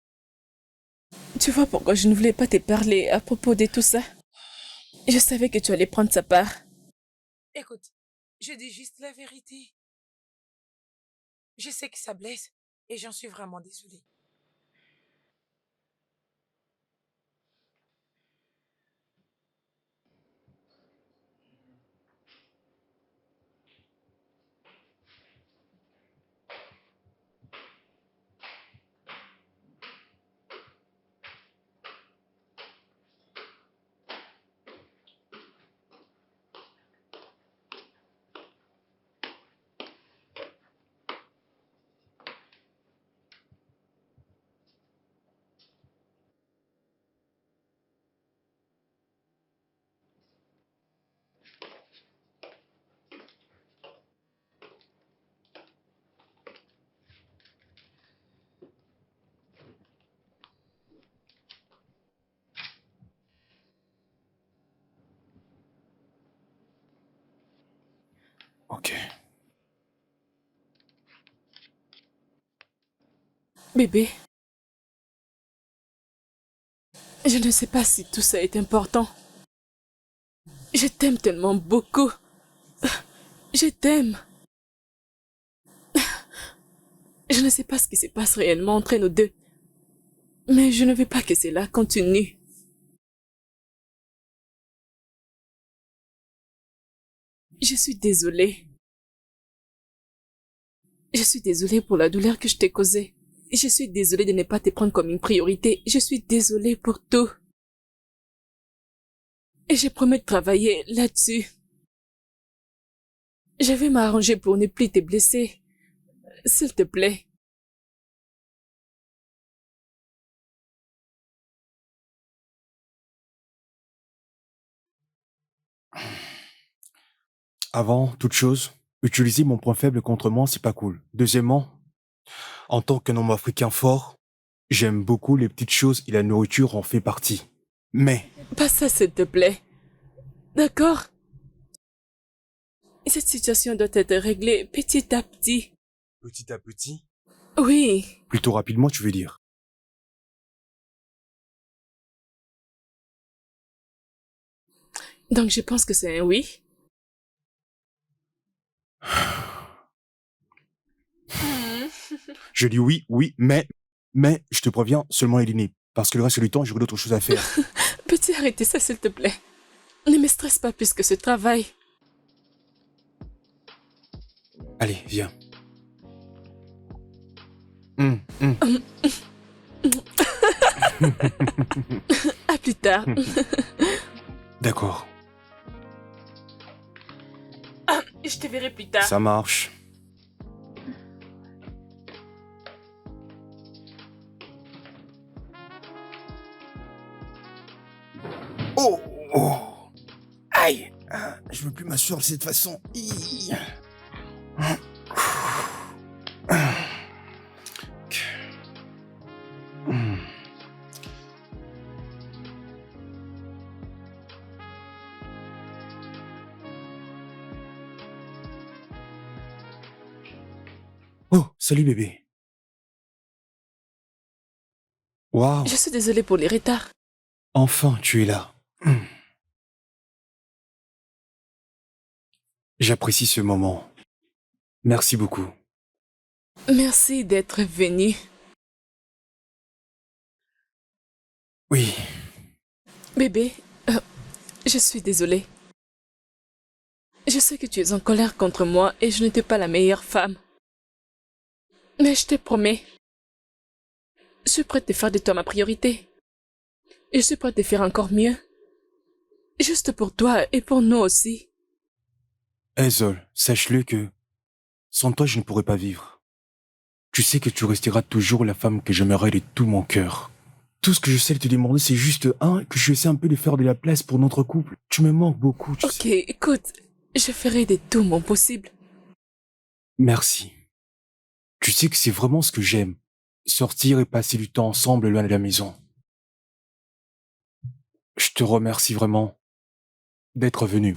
Tu vois pourquoi je ne voulais pas te parler à propos de tout ça? Je savais que tu allais prendre sa part. Écoute, je dis juste la vérité. Je sais que ça blesse et j'en suis vraiment désolée. Ok. Bébé, je ne sais pas si tout ça est important. Je t'aime tellement beaucoup. Je t'aime. Je ne sais pas ce qui se passe réellement entre nous deux. Mais je ne veux pas que cela continue. Je suis désolée. Je suis désolée pour la douleur que je t'ai causée. Je suis désolée de ne pas te prendre comme une priorité. Je suis désolée pour tout. Et je promets de travailler là-dessus. Je vais m'arranger pour ne plus te blesser. S'il te plaît. Avant toute chose, utiliser mon point faible contre moi, c'est pas cool. Deuxièmement, en tant qu'un homme africain fort, j'aime beaucoup les petites choses et la nourriture en fait partie. Mais, Pas ça, s'il te plaît. D'accord? Cette situation doit être réglée petit à petit. petit à petit, Oui. plutôt rapidement, tu veux dire. Donc je pense que c'est un oui. Je dis oui, oui, mais je te préviens, seulement Eline, parce que le reste du temps, j'aurai d'autres choses à faire. Peux-tu arrêter ça, s'il te plaît? Ne me stresse pas plus que ce travail. Allez, viens. À plus tard. D'accord. Je te verrai plus tard. Ça marche. Oh, oh. Aïe. Je veux plus m'asseoir de cette façon. Oh, salut bébé. Waouh, Je suis désolée pour les retards. enfin tu es là. J'apprécie ce moment. Merci beaucoup. Merci d'être venu. Oui, Bébé, je suis désolée. Je sais que tu es en colère contre moi et je n'étais pas la meilleure femme. Mais je te promets, je suis prête à faire de toi ma priorité. Et je suis prête à faire encore mieux. Juste pour toi et pour nous aussi. Hazel, sache-le que sans toi je ne pourrais pas vivre. Tu sais que tu resteras toujours la femme que j'aimerais de tout mon cœur. Tout ce que je sais te demander, c'est juste que je essaie un peu de faire de la place pour notre couple. Tu me manques beaucoup, tu Ok, sais. écoute, je ferai de tout mon possible. Merci. Tu sais que c'est vraiment ce que j'aime. Sortir et passer du temps ensemble loin de la maison. Je te remercie vraiment d'être venu.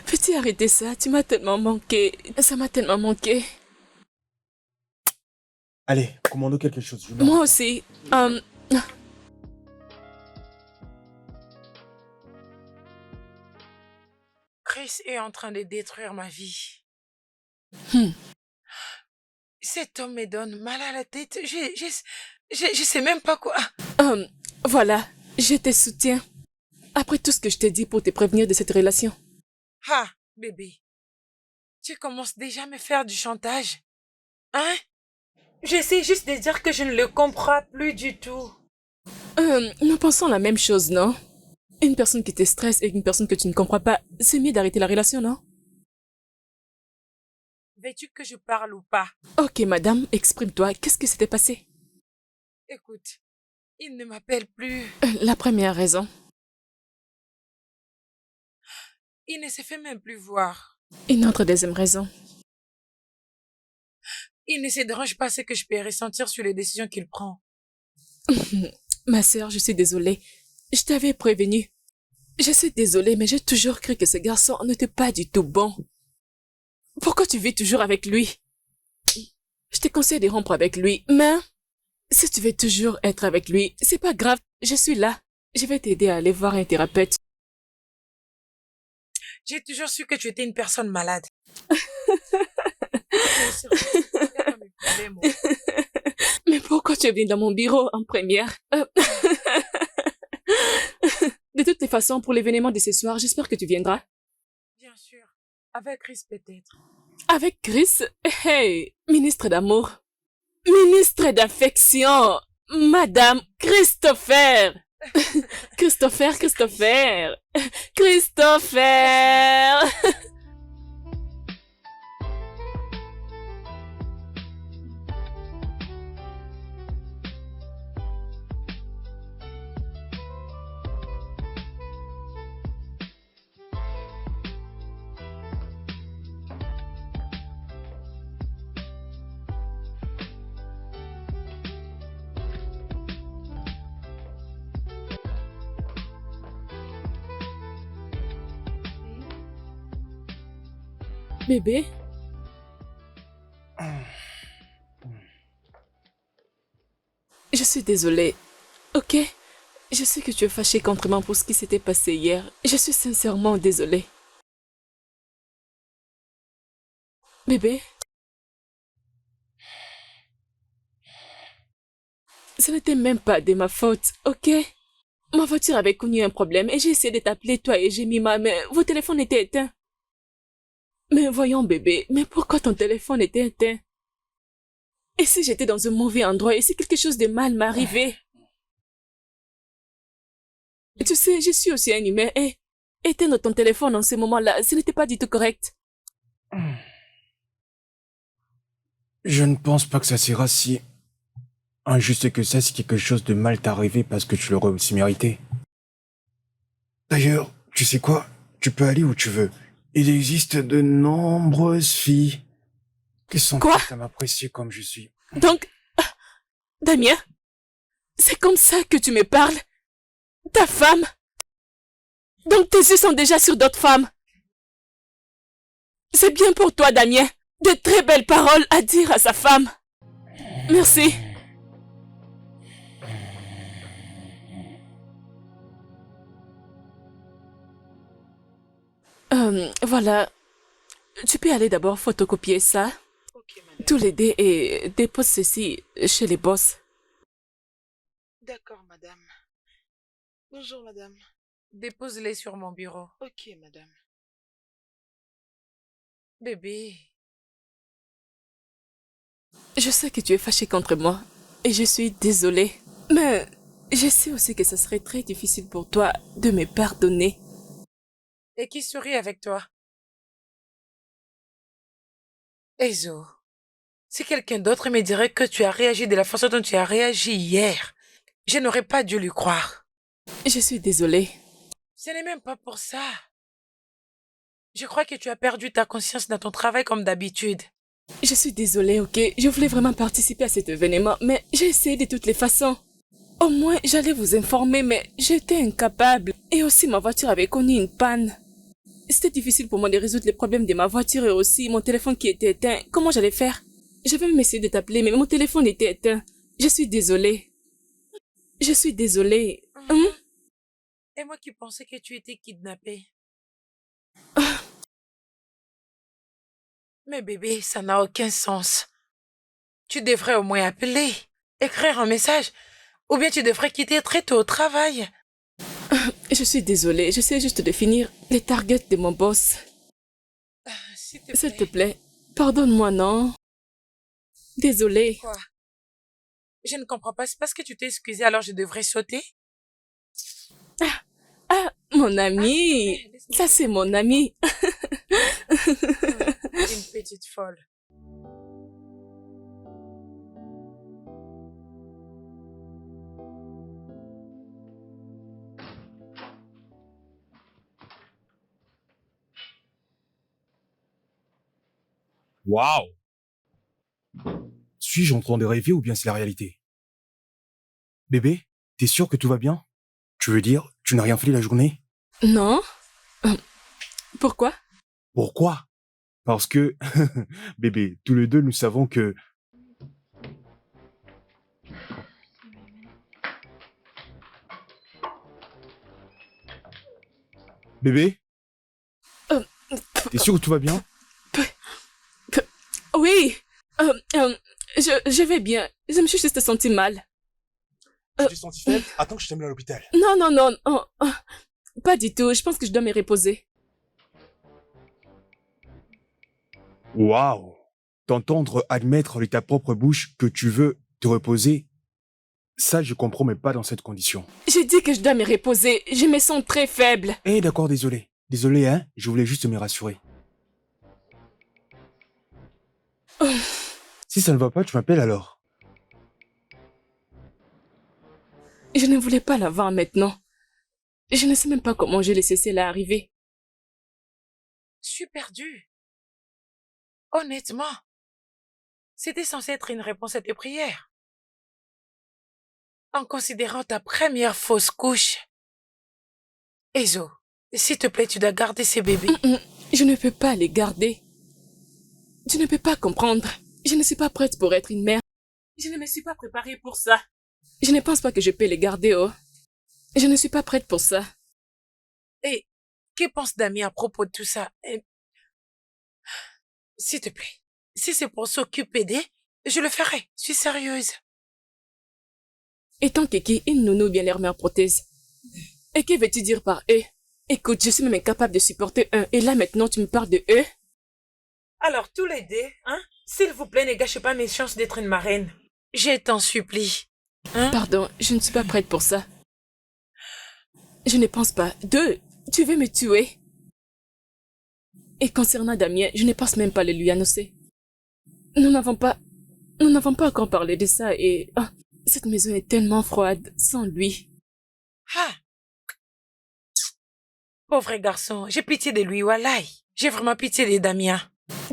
Peux-tu arrêter ça? Tu m'as tellement manqué. Ça m'a tellement manqué. Allez, commandons quelque chose. Moi aussi. Chris est en train de détruire ma vie. Hmm. Cet homme me donne mal à la tête. Je sais même pas quoi. Voilà, je te soutiens. Après tout ce que je t'ai dit pour te prévenir de cette relation. Ah, bébé. Tu commences déjà à me faire du chantage. Hein? J'essaie juste de dire que je ne le comprends plus du tout. Nous pensons la même chose, non? Une personne qui te stresse et une personne que tu ne comprends pas, c'est mieux d'arrêter la relation, non? Veux-tu que je parle ou pas? Ok, madame, exprime-toi. Qu'est-ce qui s'était passé? Écoute, il ne m'appelle plus. La première raison. Il ne se fait même plus voir. Une autre deuxième raison. Il ne se dérange pas ce que je peux ressentir sur les décisions qu'il prend. Ma sœur, je suis désolée. Je t'avais prévenu. Je suis désolée, mais j'ai toujours cru que ce garçon n'était pas du tout bon. Pourquoi tu vis toujours avec lui? Je te conseille de rompre avec lui, mais si tu veux toujours être avec lui, c'est pas grave, je suis là. Je vais t'aider à aller voir un thérapeute. J'ai toujours su que tu étais une personne malade. Mais pourquoi tu es venu dans mon bureau en première? De toutes les façons, pour l'événement de ce soir, j'espère que tu viendras. Bien sûr. Avec Chris peut-être. Avec Chris? Hey, ministre d'amour. Ministre d'affection. Madame Christopher. Christopher. Bébé? Je suis désolée, ok? Je sais que tu es fâché contre moi pour ce qui s'était passé hier. Je suis sincèrement désolée. Bébé? Ce n'était même pas de ma faute, ok? Ma voiture avait connu un problème et j'ai essayé de t'appeler toi et Jemima, mais vos téléphones étaient éteints. Mais voyons bébé, mais pourquoi ton téléphone était éteint? Et si j'étais dans un mauvais endroit et si quelque chose de mal m'arrivait? Tu sais, je suis aussi un humain et éteindre ton téléphone en ce moment-là. Ce n'était pas du tout correct. Je ne pense pas que ça sera si injuste que ça si quelque chose de mal t'est arrivé parce que tu l'aurais aussi mérité. D'ailleurs, tu sais quoi? Tu peux aller où tu veux. Il existe de nombreuses filles qui sont Quoi? prêtes à m'apprécier comme je suis. Donc, Damien, c'est comme ça que tu me parles? Ta femme? Donc tes yeux sont déjà sur d'autres femmes? C'est bien pour toi, Damien. De très belles paroles à dire à sa femme. Merci. Voilà. Tu peux aller d'abord photocopier ça, Ok, madame. tous les dés et dépose ceci chez les boss. D'accord, madame. Bonjour, madame. Dépose-les sur mon bureau. Ok, madame. Bébé, Je sais que tu es fâché contre moi et je suis désolée. Mais je sais aussi que ce serait très difficile pour toi de me pardonner. et qui sourit avec toi? Ezo, si quelqu'un d'autre me dirait que tu as réagi de la façon dont tu as réagi hier, je n'aurais pas dû lui croire. Je suis désolée. Ce n'est même pas pour ça. Je crois que tu as perdu ta conscience dans ton travail comme d'habitude. Je suis désolée, ok? Je voulais vraiment participer à cet événement, mais j'ai essayé de toutes les façons. Au moins, j'allais vous informer, mais j'étais incapable. Et aussi, ma voiture avait connu une panne. C'était difficile pour moi de résoudre les problèmes de ma voiture et aussi mon téléphone qui était éteint. Comment j'allais faire? J'avais même essayé de t'appeler, mais mon téléphone était éteint. Je suis désolée. Je suis désolée. Et moi qui pensais que tu étais kidnappée. Mais bébé, ça n'a aucun sens. Tu devrais au moins appeler, écrire un message, ou bien tu devrais quitter très tôt au travail. Je suis désolée. J'essaie juste de finir les targets de mon boss. S'il te S'il te plaît. plaît, pardonne-moi, non? Désolée. Quoi? Je ne comprends pas. C'est parce que tu t'es excusé, alors je devrais sauter? Ah, mon ami. Laisse-moi. Ça, c'est mon ami. Une petite folle. Waouh! Suis-je en train de rêver ou bien c'est la réalité? Bébé, t'es sûr que tout va bien? Tu veux dire, tu n'as rien fait la journée? Non? Pourquoi? Pourquoi? Parce que, bébé, tous les deux nous savons que... Bébé, t'es sûr que tout va bien? Oui. Je vais bien. Je me suis juste sentie mal. Tu t'es senti faible? Attends que je t'amène à l'hôpital. Non, non, non. Pas du tout. Je pense que je dois me reposer. Waouh! T'entendre admettre de ta propre bouche que tu veux te reposer, ça je comprends mais pas dans cette condition. J'ai dit que je dois me reposer. Je me sens très faible. Eh d'accord, désolé. Désolé, hein, je voulais juste me rassurer. Si ça ne va pas, tu m'appelles alors. Je ne voulais pas l'avoir maintenant. Je ne sais même pas comment j'ai laissé cela arriver. Je suis perdue. Honnêtement, c'était censé être une réponse à tes prières. En considérant ta première fausse couche. Ezo, s'il te plaît, tu dois garder ces bébés. Je ne peux pas les garder. Tu ne peux pas comprendre. Je ne suis pas prête pour être une mère. Je ne me suis pas préparée pour ça. Je ne pense pas que je peux les garder, oh. Je ne suis pas prête pour ça. Et que pense Damien à propos de tout ça? S'il te plaît, si c'est pour s'occuper d'eux, je le ferai. Je suis sérieuse. Étant Kiki, une nounou bien leur mère prothèse. Et que veux-tu dire par eux? Écoute, je suis même incapable de supporter un. Et là maintenant, tu me parles de eux? Alors, tous les deux, hein? S'il vous plaît, ne gâchez pas mes chances d'être une marraine. Je t'en supplie. Hein? Pardon, je ne suis pas prête pour ça. Je ne pense pas. Deux, Tu veux me tuer? Et concernant Damien, je ne pense même pas le lui annoncer. Nous n'avons pas encore parlé de ça et cette maison est tellement froide sans lui. Ah, pauvre garçon, j'ai pitié de lui, wallahi. J'ai vraiment pitié de Damien.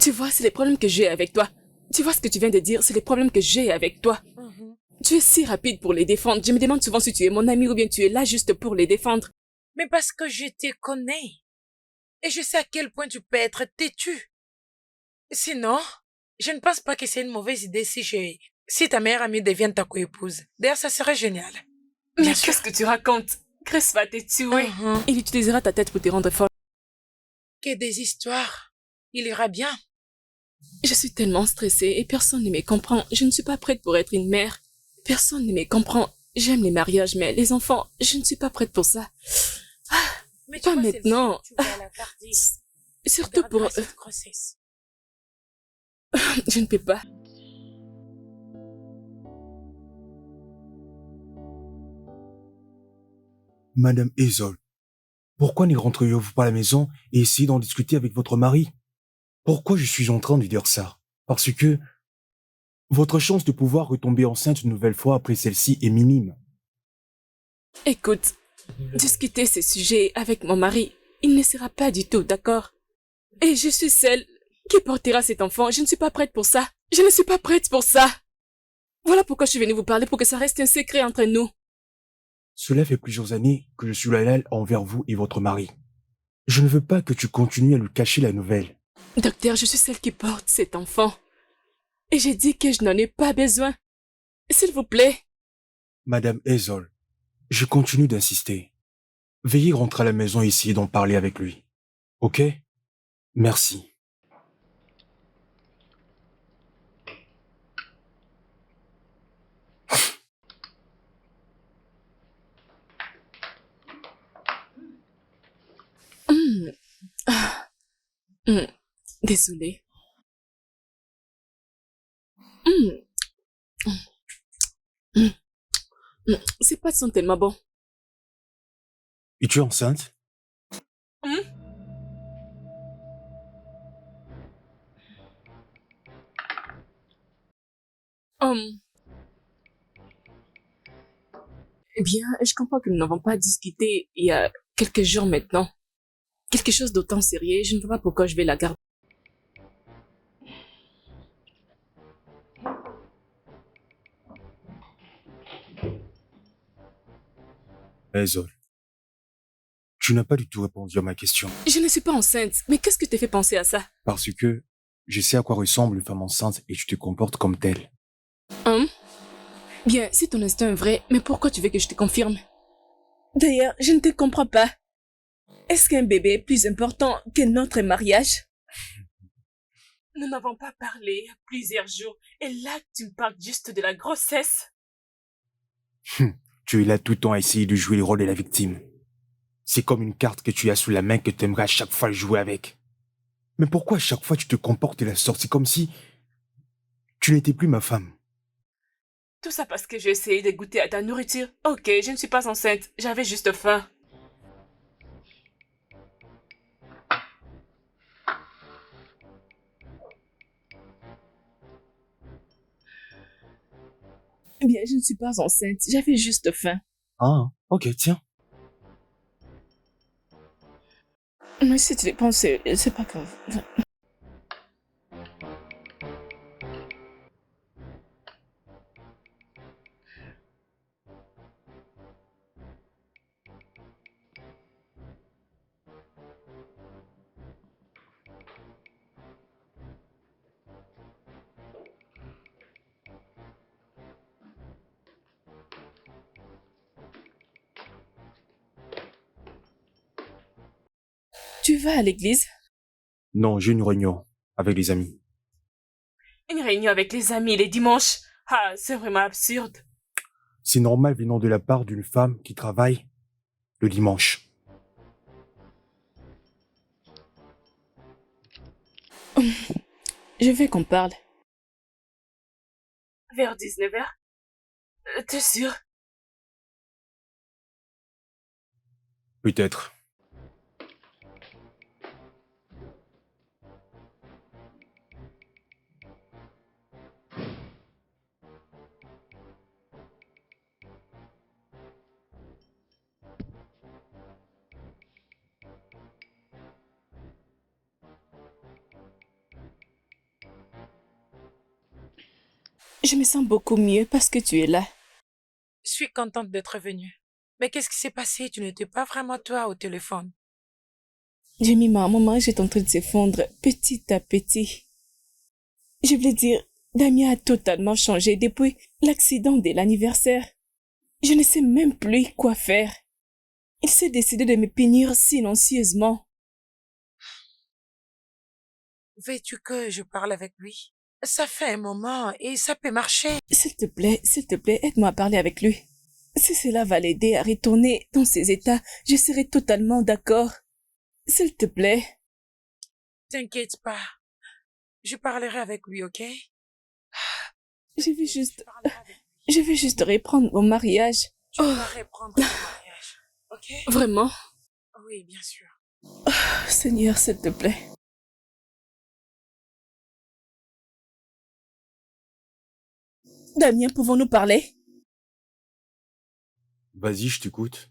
Tu vois, c'est les problèmes que j'ai avec toi. Tu vois ce que tu viens de dire, c'est les problèmes que j'ai avec toi. Tu es si rapide pour les défendre. Je me demande souvent si tu es mon ami ou bien tu es là juste pour les défendre. Mais parce que je te connais. Et je sais à quel point tu peux être têtu. Sinon, je ne pense pas que c'est une mauvaise idée si ta meilleure amie devient ta coépouse. D'ailleurs, ça serait génial. Mais Bien sûr. qu'est-ce que tu racontes? Chris va te tuer. Mhm. Il utilisera ta tête pour te rendre fort. Que des histoires. Il ira bien. Je suis tellement stressée et personne ne me comprend. Je ne suis pas prête pour être une mère. Personne ne me comprend. J'aime les mariages, mais les enfants, je ne suis pas prête pour ça. Mais Pas vois, maintenant. celle-ci, tu vas la garder. Surtout Tu pour... garderas cette grossesse. Je ne peux pas. Madame Hazel, pourquoi ne rentreriez-vous pas à la maison et essayez d'en discuter avec votre mari? Pourquoi je suis en train de dire ça? Parce que votre chance de pouvoir retomber enceinte une nouvelle fois après celle-ci est minime. Écoute, discuter ces sujets avec mon mari, il ne sera pas du tout d'accord. Et je suis celle qui portera cet enfant. Je ne suis pas prête pour ça. Je ne suis pas prête pour ça. Voilà pourquoi je suis venue vous parler, pour que ça reste un secret entre nous. Cela fait plusieurs années que je suis loyal envers vous et votre mari. Je ne veux pas que tu continues à lui cacher la nouvelle. Docteur, je suis celle qui porte cet enfant. Et j'ai dit que je n'en ai pas besoin. S'il vous plaît. Madame Hazel, je continue d'insister. Veuillez rentrer à la maison et essayer d'en parler avec lui. Ok? Merci. Désolée. Ces pâtes sont tellement bons. Et tu es enceinte? Eh bien, je comprends que nous n'avons pas discuté il y a quelques jours maintenant. Quelque chose d'autant sérieux, je ne vois pas pourquoi je vais la garder. Hazel, tu n'as pas du tout répondu à ma question. Je ne suis pas enceinte, mais qu'est-ce que te fait penser à ça? Parce que je sais à quoi ressemble une femme enceinte et tu te comportes comme telle. Bien, si ton instinct est vrai, mais pourquoi tu veux que je te confirme? D'ailleurs, je ne te comprends pas. Est-ce qu'un bébé est plus important que notre mariage? Nous n'avons pas parlé plusieurs jours, et là, tu me parles juste de la grossesse. Tu es là tout le temps à essayer de jouer le rôle de la victime. C'est comme une carte que tu as sous la main que tu aimerais à chaque fois jouer avec. Mais pourquoi à chaque fois tu te comportes de la sorte? C'est comme si tu n'étais plus ma femme. Tout ça parce que j'ai essayé de goûter à ta nourriture. Ok, je ne suis pas enceinte, j'avais juste faim. Bien, je ne suis pas enceinte, j'avais juste faim. Ah, ok, tiens. Mais si tu les penses, c'est pas grave. Tu vas à l'église? Non, j'ai une réunion avec les amis. Une réunion avec les amis les dimanches? Ah, c'est vraiment absurde. C'est normal venant de la part d'une femme qui travaille le dimanche. Je veux qu'on parle. Vers 19h? T'es sûr? Peut-être. Je me sens beaucoup mieux parce que tu es là. Je suis contente d'être venue. Mais qu'est-ce qui s'est passé? Tu n'étais pas vraiment toi au téléphone. Jemima, mon mariage est en train de s'effondrer petit à petit. Je voulais dire, Damien a totalement changé depuis l'accident de l'anniversaire. Je ne sais même plus quoi faire. Il s'est décidé de me punir silencieusement. Veux-tu que je parle avec lui? Ça fait un moment et ça peut marcher. S'il te plaît, aide-moi à parler avec lui. Si cela va l'aider à retourner dans ses états, je serai totalement d'accord. S'il te plaît. T'inquiète pas. Je parlerai avec lui, ok? Je veux juste, Je parlerai avec lui. je veux juste reprendre mon mariage. Tu vas reprendre ton mariage, ok? Vraiment? Oui, bien sûr. Seigneur, s'il te plaît. Damien, pouvons-nous parler? Vas-y, je t'écoute.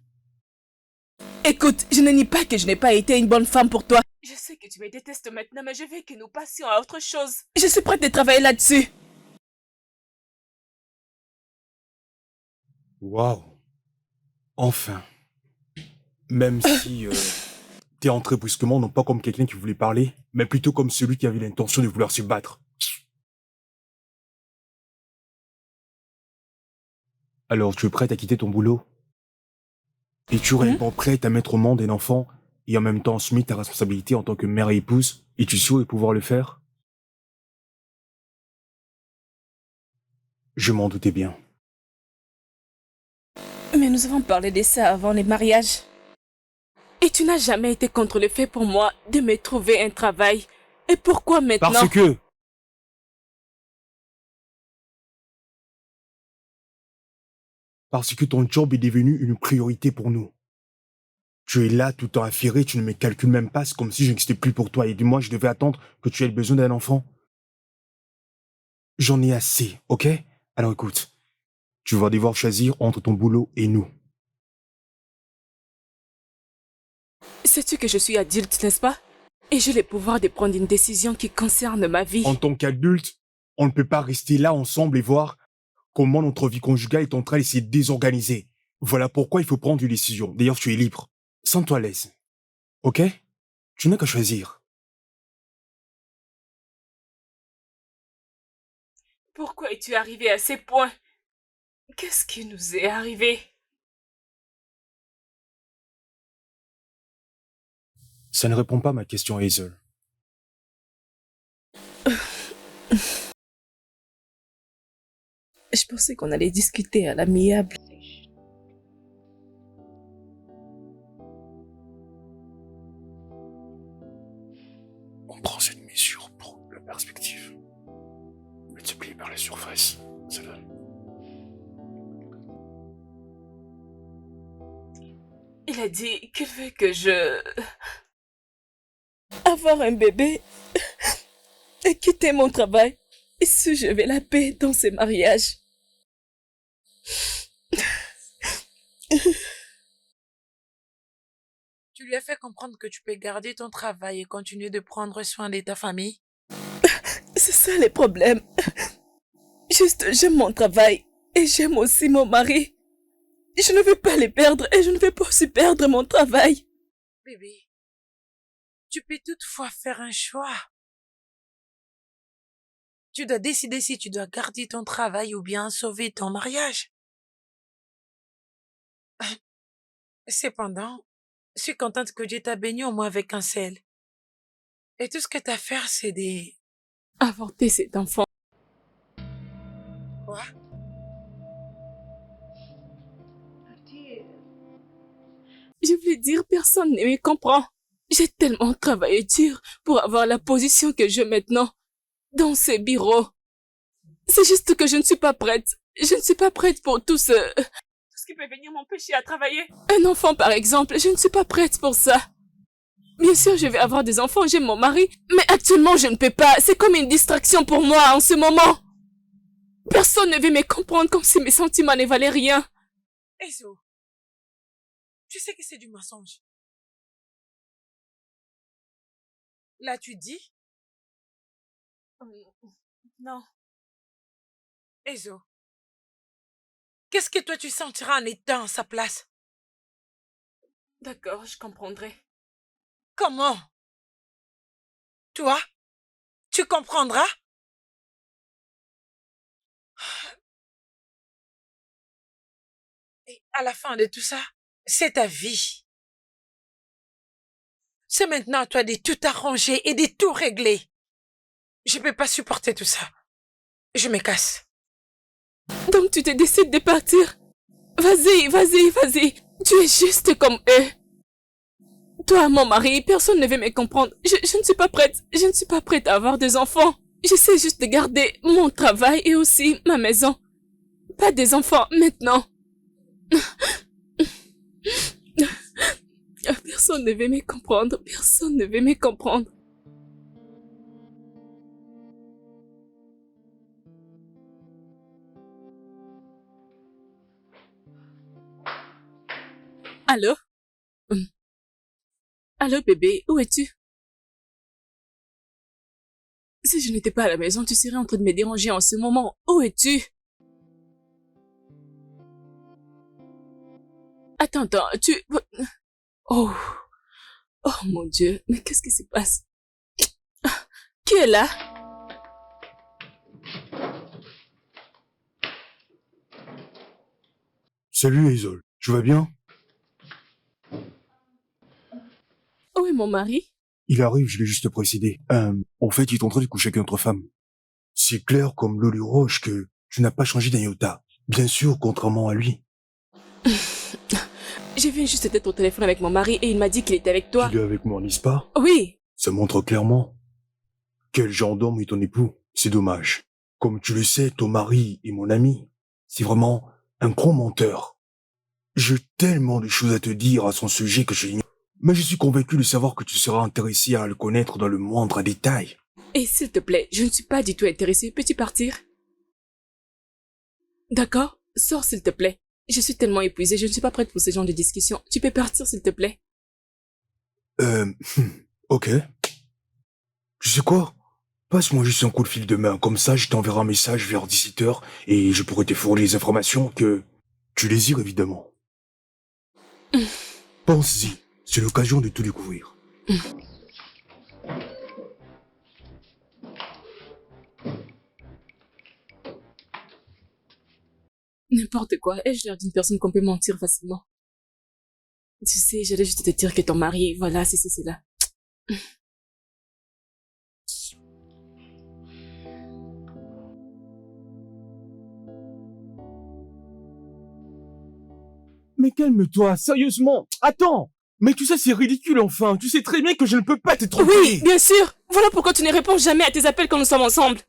Écoute, je ne nie pas que je n'ai pas été une bonne femme pour toi. Je sais que tu me détestes maintenant, mais je veux que nous passions à autre chose. Je suis prête à travailler là-dessus. Waouh. Enfin. Même si t'es entré brusquement, non pas comme quelqu'un qui voulait parler, mais plutôt comme celui qui avait l'intention de vouloir se battre. Alors, tu es prête à quitter ton boulot? Et tu es réellement prête à mettre au monde un enfant et en même temps assumer ta responsabilité en tant que mère et épouse? Et tu souhaites pouvoir le faire? Je m'en doutais bien. Mais nous avons parlé de ça avant les mariages. Et tu n'as jamais été contre le fait pour moi de me trouver un travail. Et pourquoi maintenant? Parce que ton job est devenu une priorité pour nous. Tu es là tout en affairé, tu ne me calcules même pas, c'est comme si je n'existais plus pour toi et de moi je devais attendre que tu aies besoin d'un enfant. J'en ai assez, ok? Alors écoute, tu vas devoir choisir entre ton boulot et nous. Sais-tu que je suis adulte, n'est-ce pas? Et j'ai le pouvoir de prendre une décision qui concerne ma vie. En tant qu'adulte, on ne peut pas rester là ensemble et voir comment notre vie conjugale est en train de se désorganiser. Voilà pourquoi il faut prendre une décision. D'ailleurs, tu es libre. Sens-toi à l'aise. Ok? Tu n'as qu'à choisir. Pourquoi es-tu arrivé à ces points? Qu'est-ce qui nous est arrivé? Ça ne répond pas à ma question, Hazel. Je pensais qu'on allait discuter à l'amiable. On prend cette mesure pour la perspective. Multiplié par la surface, ça donne. Il a dit qu'il veut que je... avoir un bébé et quitter mon travail. Et si je veux la paix dans ce mariage. Tu lui as fait comprendre que tu peux garder ton travail et continuer de prendre soin de ta famille? C'est ça le problème. Juste, j'aime mon travail et j'aime aussi mon mari. Je ne veux pas les perdre et je ne veux pas aussi perdre mon travail. Bébé, tu peux toutefois faire un choix. Tu dois décider si tu dois garder ton travail ou bien sauver ton mariage. Cependant, je suis contente que Dieu t'a béni au moins avec un seul. Et tout ce que t'as à faire, c'est des... Avorter cet enfant. Quoi? Je voulais dire, personne ne me comprend. J'ai tellement travaillé dur pour avoir la position que j'ai maintenant dans ces bureaux. C'est juste que je ne suis pas prête. Je ne suis pas prête pour tout ce qui peut venir m'empêcher à travailler. Un enfant, par exemple, je ne suis pas prête pour ça. Bien sûr, je vais avoir des enfants, j'aime mon mari, mais actuellement, je ne peux pas. C'est comme une distraction pour moi en ce moment. Personne ne veut me comprendre comme si mes sentiments ne valaient rien. Ezo, tu sais que c'est du mensonge. Là, tu dis? Non. Ezo, qu'est-ce que toi tu sentiras en étant à sa place? D'accord, je comprendrai. Comment? Toi, tu comprendras? Et à la fin de tout ça, c'est ta vie. C'est maintenant à toi de tout arranger et de tout régler. Je peux pas supporter tout ça. Je me casse. Donc tu te décides de partir? Vas-y, vas-y, vas-y. Tu es juste comme eux. Toi, mon mari, personne ne veut me comprendre. Je ne suis pas prête. Je ne suis pas prête à avoir des enfants. J'essaie juste de garder mon travail et aussi ma maison. Pas des enfants maintenant. Personne ne veut me comprendre. Personne ne veut me comprendre. Allô? Allô, bébé, où es-tu? Si je n'étais pas à la maison, tu serais en train de me déranger en ce moment. Où es-tu? Attends, tu... Oh, oh mon Dieu, mais qu'est-ce qui se passe? Qui est là? Salut Hazel, tu vas bien? Où est mon mari? Il arrive, je l'ai juste précédé. En fait, il est en train de coucher avec une autre femme. C'est clair comme l'eau du roche que tu n'as pas changé d'un iota. Bien sûr, contrairement à lui. Je viens juste d'être au téléphone avec mon mari et il m'a dit qu'il était avec toi. Il est avec moi, n'est-ce pas? Oui. Ça montre clairement quel genre d'homme est ton époux. C'est dommage. Comme tu le sais, ton mari est mon ami. C'est vraiment un gros menteur. J'ai tellement de choses à te dire à son sujet que je l'ignore. Mais je suis convaincu de savoir que tu seras intéressé à le connaître dans le moindre détail. Et s'il te plaît, je ne suis pas du tout intéressée. Peux-tu partir? D'accord? Sors s'il te plaît. Je suis tellement épuisée, je ne suis pas prête pour ce genre de discussion. Tu peux partir s'il te plaît? Ok. Tu sais quoi? Passe-moi juste un coup de fil demain, comme ça je t'enverrai un message vers 17h et je pourrai te fournir les informations que tu désires évidemment. Pense-y, c'est l'occasion de tout découvrir. N'importe quoi. Ai-je l'air d'une personne qu'on peut mentir facilement? Tu sais, j'allais juste te dire que ton mari, voilà, c'est là. Mais calme-toi, sérieusement. Attends. Mais tu sais, c'est ridicule enfin. Tu sais très bien que je ne peux pas te tromper. Oui, bien sûr. Voilà pourquoi tu ne réponds jamais à tes appels quand nous sommes ensemble.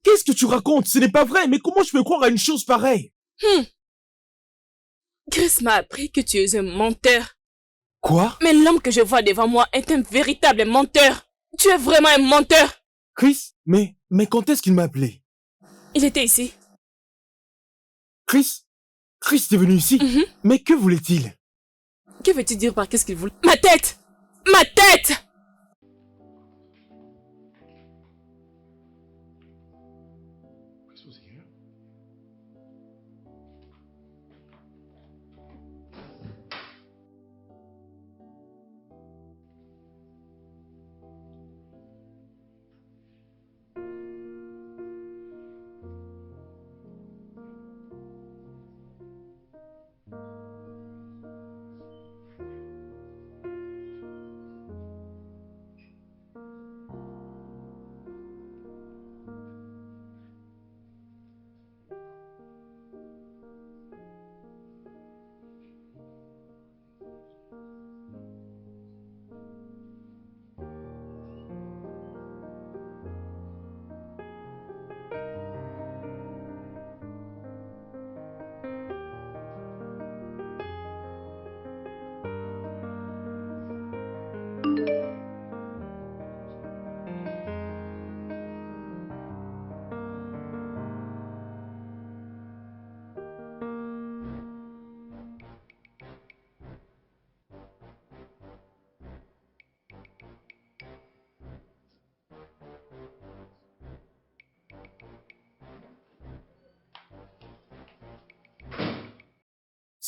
Qu'est-ce que tu racontes? Ce n'est pas vrai. Mais comment je peux croire à une chose pareille? Chris m'a appris que tu es un menteur. Quoi? Mais l'homme que je vois devant moi est un véritable menteur. Tu es vraiment un menteur. Chris? Mais quand est-ce qu'il m'a appelé? Il était ici. Chris? Chris est venu ici? Mais que voulait-il? Que veux-tu dire par qu'est-ce qu'il voulait? Ma tête! Ma tête!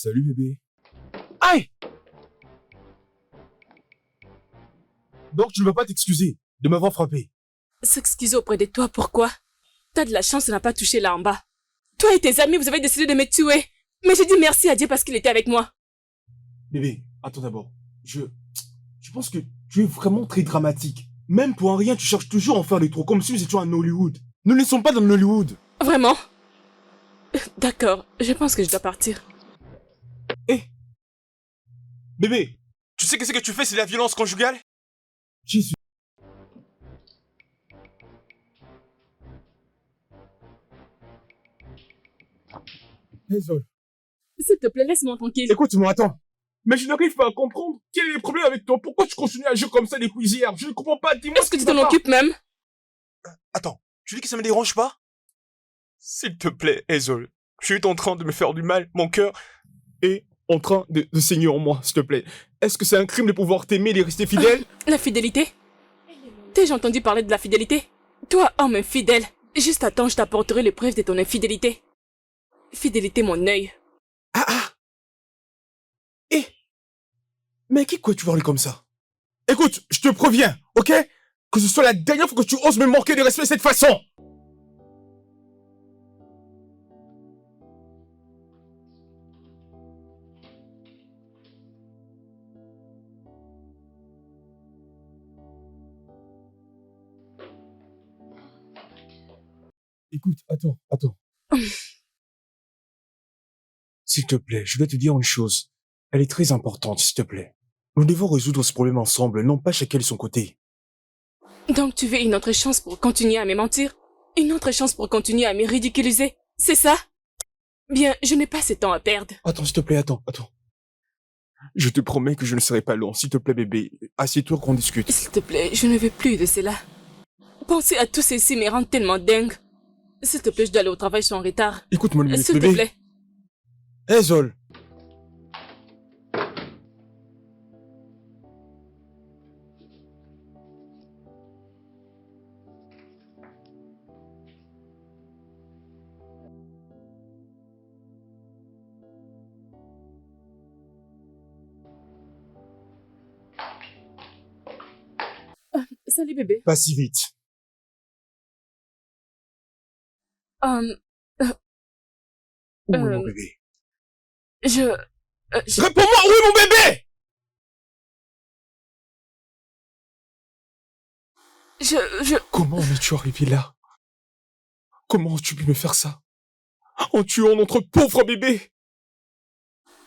Salut bébé. Aïe! Donc tu ne vas pas t'excuser de m'avoir frappé. S'excuser auprès de toi, pourquoi? T'as de la chance, ça n'a pas touché là en bas. Toi et tes amis, vous avez décidé de me tuer. Mais j'ai dit merci à Dieu parce qu'il était avec moi. Bébé, attends d'abord. Je pense que tu es vraiment très dramatique. Même pour un rien, tu cherches toujours à en faire des trop, comme si nous étions un Hollywood. Nous ne sommes pas dans le Hollywood. Vraiment? D'accord, je pense que je dois partir. Eh! Bébé, tu sais qu'est-ce que tu fais, c'est la violence conjugale? Jésus. Désolé. S'il te plaît, laisse-moi tranquille. Écoute-moi, attends. Mais je n'arrive pas à comprendre quel est le problème avec toi. Pourquoi tu continues à agir comme ça depuis hier? Je ne comprends pas. Dis-moi Est-ce que tu t'en occupes même? Attends, tu dis que ça me dérange pas? S'il te plaît, Hazel. Je suis en train de me faire du mal. Mon cœur est en train de saigner en moi, s'il te plaît. Est-ce que c'est un crime de pouvoir t'aimer et de rester fidèle? La fidélité? T'as-je entendu parler de la fidélité? Toi, homme infidèle. Juste attends, je t'apporterai les preuves de ton infidélité. Fidélité, mon œil. Ah! Eh! Mais qui quoi tu parles comme ça? Écoute, je te préviens, ok? Que ce soit la dernière fois que tu oses me manquer de respect de cette façon! Écoute, attends. S'il te plaît, je dois te dire une chose. Elle est très importante, s'il te plaît. Nous devons résoudre ce problème ensemble, non pas chacun de son côté. Donc tu veux une autre chance pour continuer à me mentir? Une autre chance pour continuer à me ridiculiser? C'est ça? Bien, je n'ai pas ce temps à perdre. Attends, s'il te plaît, attends. Je te promets que je ne serai pas long. S'il te plaît, bébé, assieds-toi qu'on discute. S'il te plaît, je ne veux plus de cela. Penser à tout ceci me rend tellement dingue. S'il te plaît, je dois aller au travail, je suis en retard. Écoute-moi une minute, S'il te bébé. plaît. Hazel. Salut bébé. Pas si vite. Euh, Où est mon bébé? je... Réponds-moi, où est mon bébé? Comment en es-tu arrivé là? Comment as-tu pu me faire ça? En tuant notre pauvre bébé?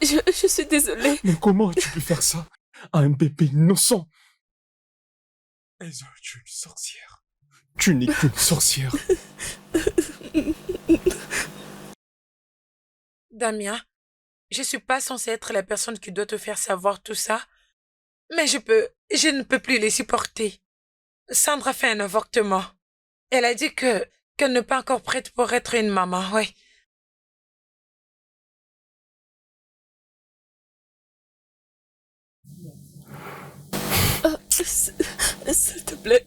Je suis désolée. Mais comment as-tu pu faire ça à un bébé innocent? Hazel, tu es une sorcière. Tu n'es qu'une sorcière. Damien, je suis pas censée être la personne qui doit te faire savoir tout ça, mais je ne peux plus les supporter. Sandra a fait un avortement. Elle a dit qu'elle n'est pas encore prête pour être une maman, ouais. S'il te plaît.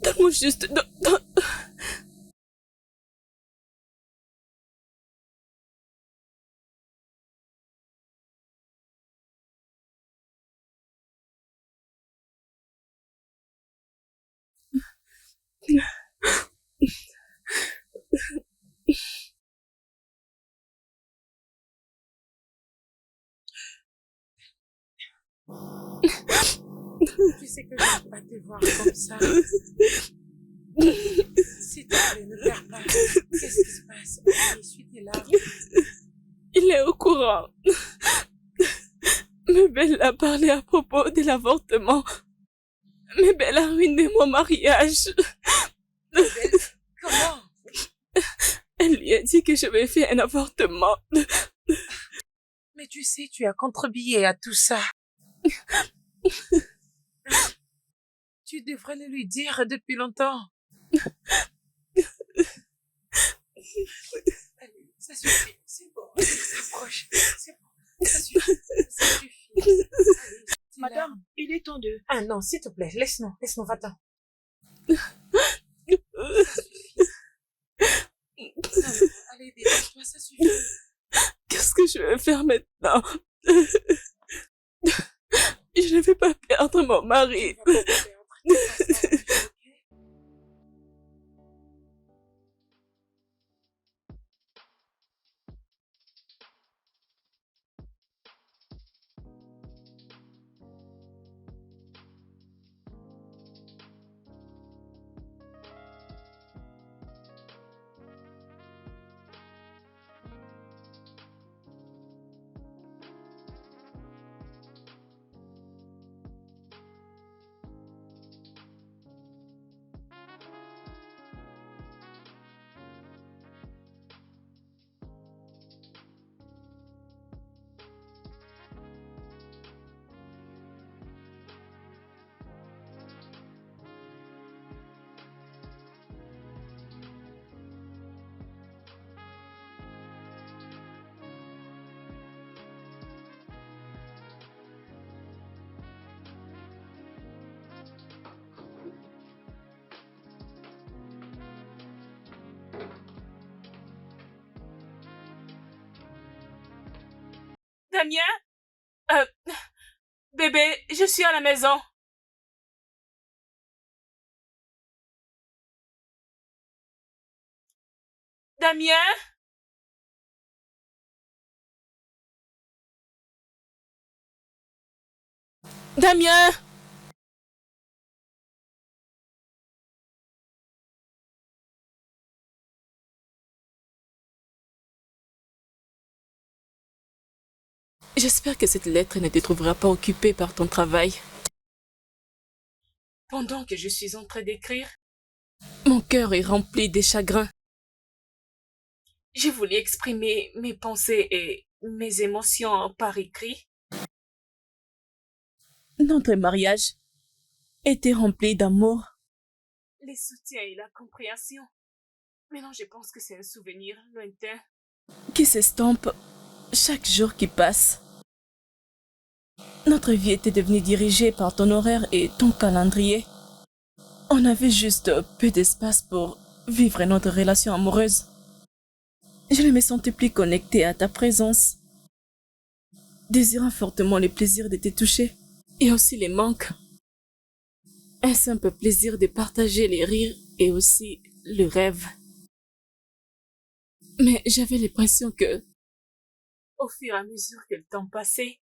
Donne-moi juste... Tu sais que je ne peux pas te voir comme ça. S'il te plaît, ne pleure pas. Qu'est-ce qui se passe? Essuie tes larmes. Il est au courant. Mais Belle a parlé à propos de l'avortement. Mais Belle a ruiné mon mariage. Comment? Elle lui a dit que j'avais fait un avortement. Mais tu sais, tu as contribué à tout ça. Tu devrais le lui dire depuis longtemps. Allez, ça suffit. C'est bon. Approche. C'est bon. Ça suffit. Ça suffit. Allez, c'est Madame, là. il est temps de... Ah non, s'il te plaît, laisse-nous, va-t'en. Ça suffit. Non, allez, dépêche-toi, ça suffit. Qu'est-ce que je vais faire maintenant? Je ne vais pas perdre mon mari. Damien? Euh, Bébé, je suis à la maison. Damien? Damien? J'espère que cette lettre ne te trouvera pas occupée par ton travail. Pendant que je suis en train d'écrire, mon cœur est rempli de chagrin. Je voulais exprimer mes pensées et mes émotions par écrit. Notre mariage était rempli d'amour, les soutiens et la compréhension. Maintenant, je pense que c'est un souvenir lointain qui s'estompe chaque jour qui passe. Notre vie était devenue dirigée par ton horaire et ton calendrier. On avait juste peu d'espace pour vivre notre relation amoureuse. Je ne me sentais plus connectée à ta présence, désirant fortement le plaisir de te toucher et aussi les manques. Un simple plaisir de partager les rires et aussi le rêve. Mais j'avais l'impression que, au fur et à mesure que le temps passait,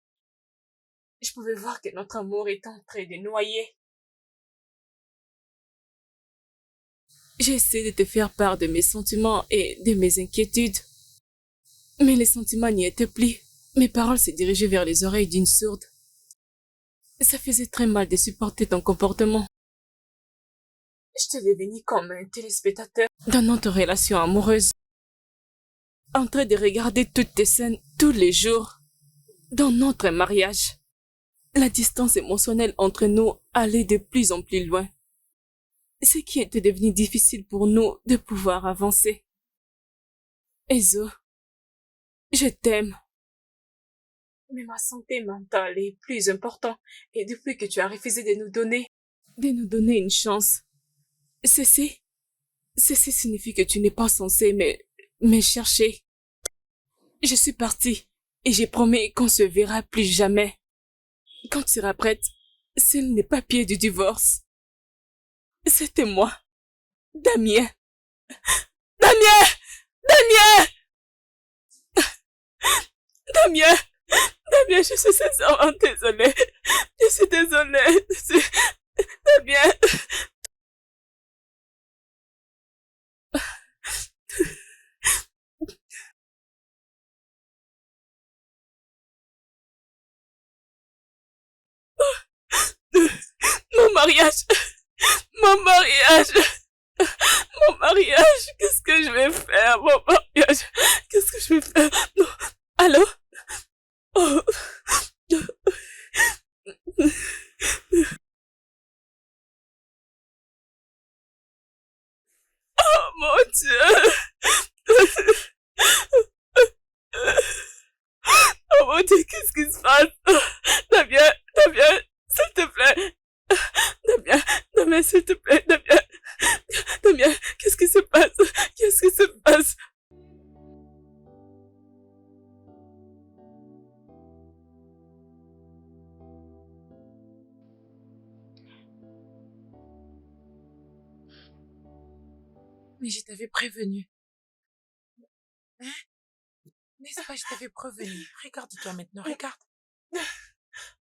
je pouvais voir que notre amour est en train de noyer. J'ai essayé de te faire part de mes sentiments et de mes inquiétudes. Mais les sentiments n'y étaient plus. Mes paroles se dirigeaient vers les oreilles d'une sourde. Ça faisait très mal de supporter ton comportement. Je te devenu comme un téléspectateur dans notre relation amoureuse, en train de regarder toutes tes scènes tous les jours dans notre mariage. La distance émotionnelle entre nous allait de plus en plus loin, ce qui était devenu difficile pour nous de pouvoir avancer. Ezo, je t'aime. Mais ma santé mentale est plus importante et depuis que tu as refusé de nous donner une chance, ceci signifie que tu n'es pas censé me chercher. Je suis partie et j'ai promis qu'on se verra plus jamais. Quand tu seras prête, signe les papiers du divorce. C'était moi, Damien. Damien! Damien! Damien! Damien, je suis sincèrement désolée. Je suis désolée. Damien! Mon mariage! Mon mariage! Mon mariage! Qu'est-ce que je vais faire? Mon mariage! Qu'est-ce que je vais faire? Non. Allô? Oh. Oh mon Dieu! Oh mon Dieu, qu'est-ce qui se passe? Damien, Damien, s'il te plaît. Damien, Damien, s'il te plaît, Damien. Damien, qu'est-ce qui se passe? Qu'est-ce qui se passe? Mais je t'avais prévenu. Hein? N'est-ce pas, je t'avais prévenu. Regarde-toi maintenant, regarde.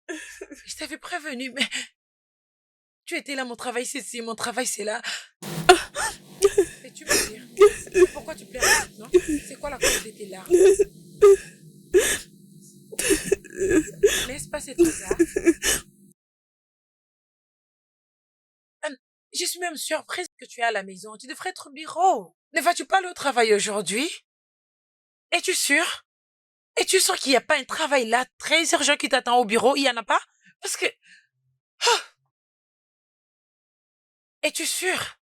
Je t'avais prévenu, mais tu étais là, mon travail c'est ici, mon travail c'est là. Et tu veux dire, pourquoi tu pleures maintenant? C'est quoi la cause de tes larmes? N'est-ce pas, c'est trop tard? Je suis même surprise que tu es à la maison. Tu devrais être au bureau. Ne vas-tu pas aller au travail aujourd'hui? Es-tu sûr? Es-tu sûr qu'il n'y a pas un travail là, très urgent qui t'attend au bureau? Il n'y en a pas? Parce que... Oh! Es-tu sûr?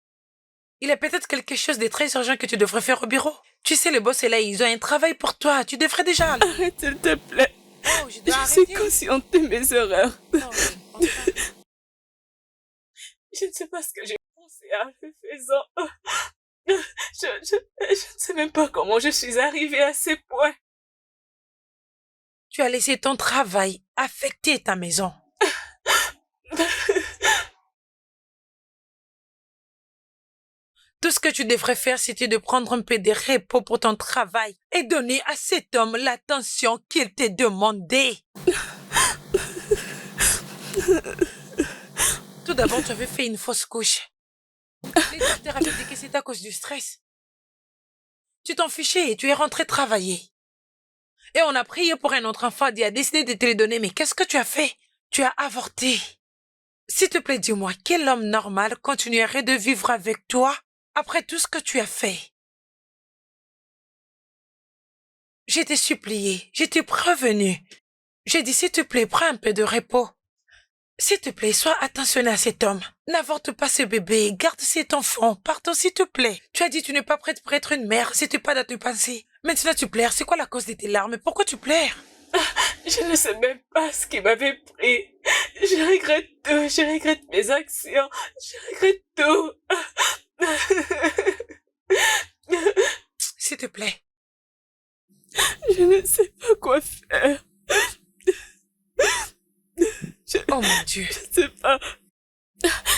Il y a peut-être quelque chose de très urgent que tu devrais faire au bureau. Tu sais, le boss est là, ils ont un travail pour toi. Tu devrais déjà aller. Arrête, s'il te plaît. Oh, je dois Je suis arrêter. consciente de mes erreurs. Non, mais enfin, Je ne sais pas ce que j'ai pensé en le faisant. Je ne sais même pas comment je suis arrivée à ces points. tu as laissé ton travail affecter ta maison. Tout ce que tu devrais faire, c'était de prendre un peu de repos pour ton travail et donner à cet homme l'attention qu'il t'a demandé. Tout d'abord, tu avais fait une fausse couche. Les docteurs avaient dit que c'était à cause du stress. Tu t'en fichais et tu es rentré travailler. Et on a prié pour un autre enfant et a décidé de te le donner. Mais qu'est-ce que tu as fait? Tu as avorté. S'il te plaît, dis-moi, quel homme normal continuerait de vivre avec toi après tout ce que tu as fait? Je t'ai supplié, je t'ai prévenu. J'ai dit, s'il te plaît, prends un peu de repos. S'il te plaît, sois attentionné à cet homme. N'avorte pas ce bébé, garde cet enfant. Partons, s'il te plaît. Tu as dit, tu n'es pas prête pour être une mère, c'était pas dans tes pensées. Maintenant, tu pleures. C'est quoi la cause de tes larmes? Pourquoi tu pleures? Je ne sais même pas ce qui m'avait pris. Je regrette tout. Je regrette mes actions. Je regrette tout. S'il te plaît. Je ne sais pas quoi faire. Oh mon Dieu. Je ne sais pas.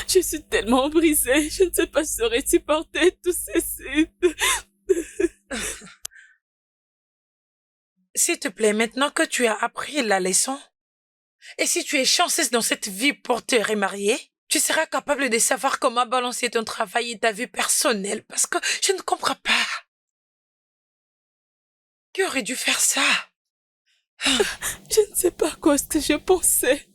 Je suis tellement brisée. Je ne sais pas si j'aurais supporté tous ces sites. S'il te plaît, maintenant que tu as appris la leçon, et si tu es chanceuse dans cette vie pour te remarier, tu seras capable de savoir comment balancer ton travail et ta vie personnelle, parce que je ne comprends pas. Qui aurait dû faire ça? Je ne sais pas quoi ce que je pensais.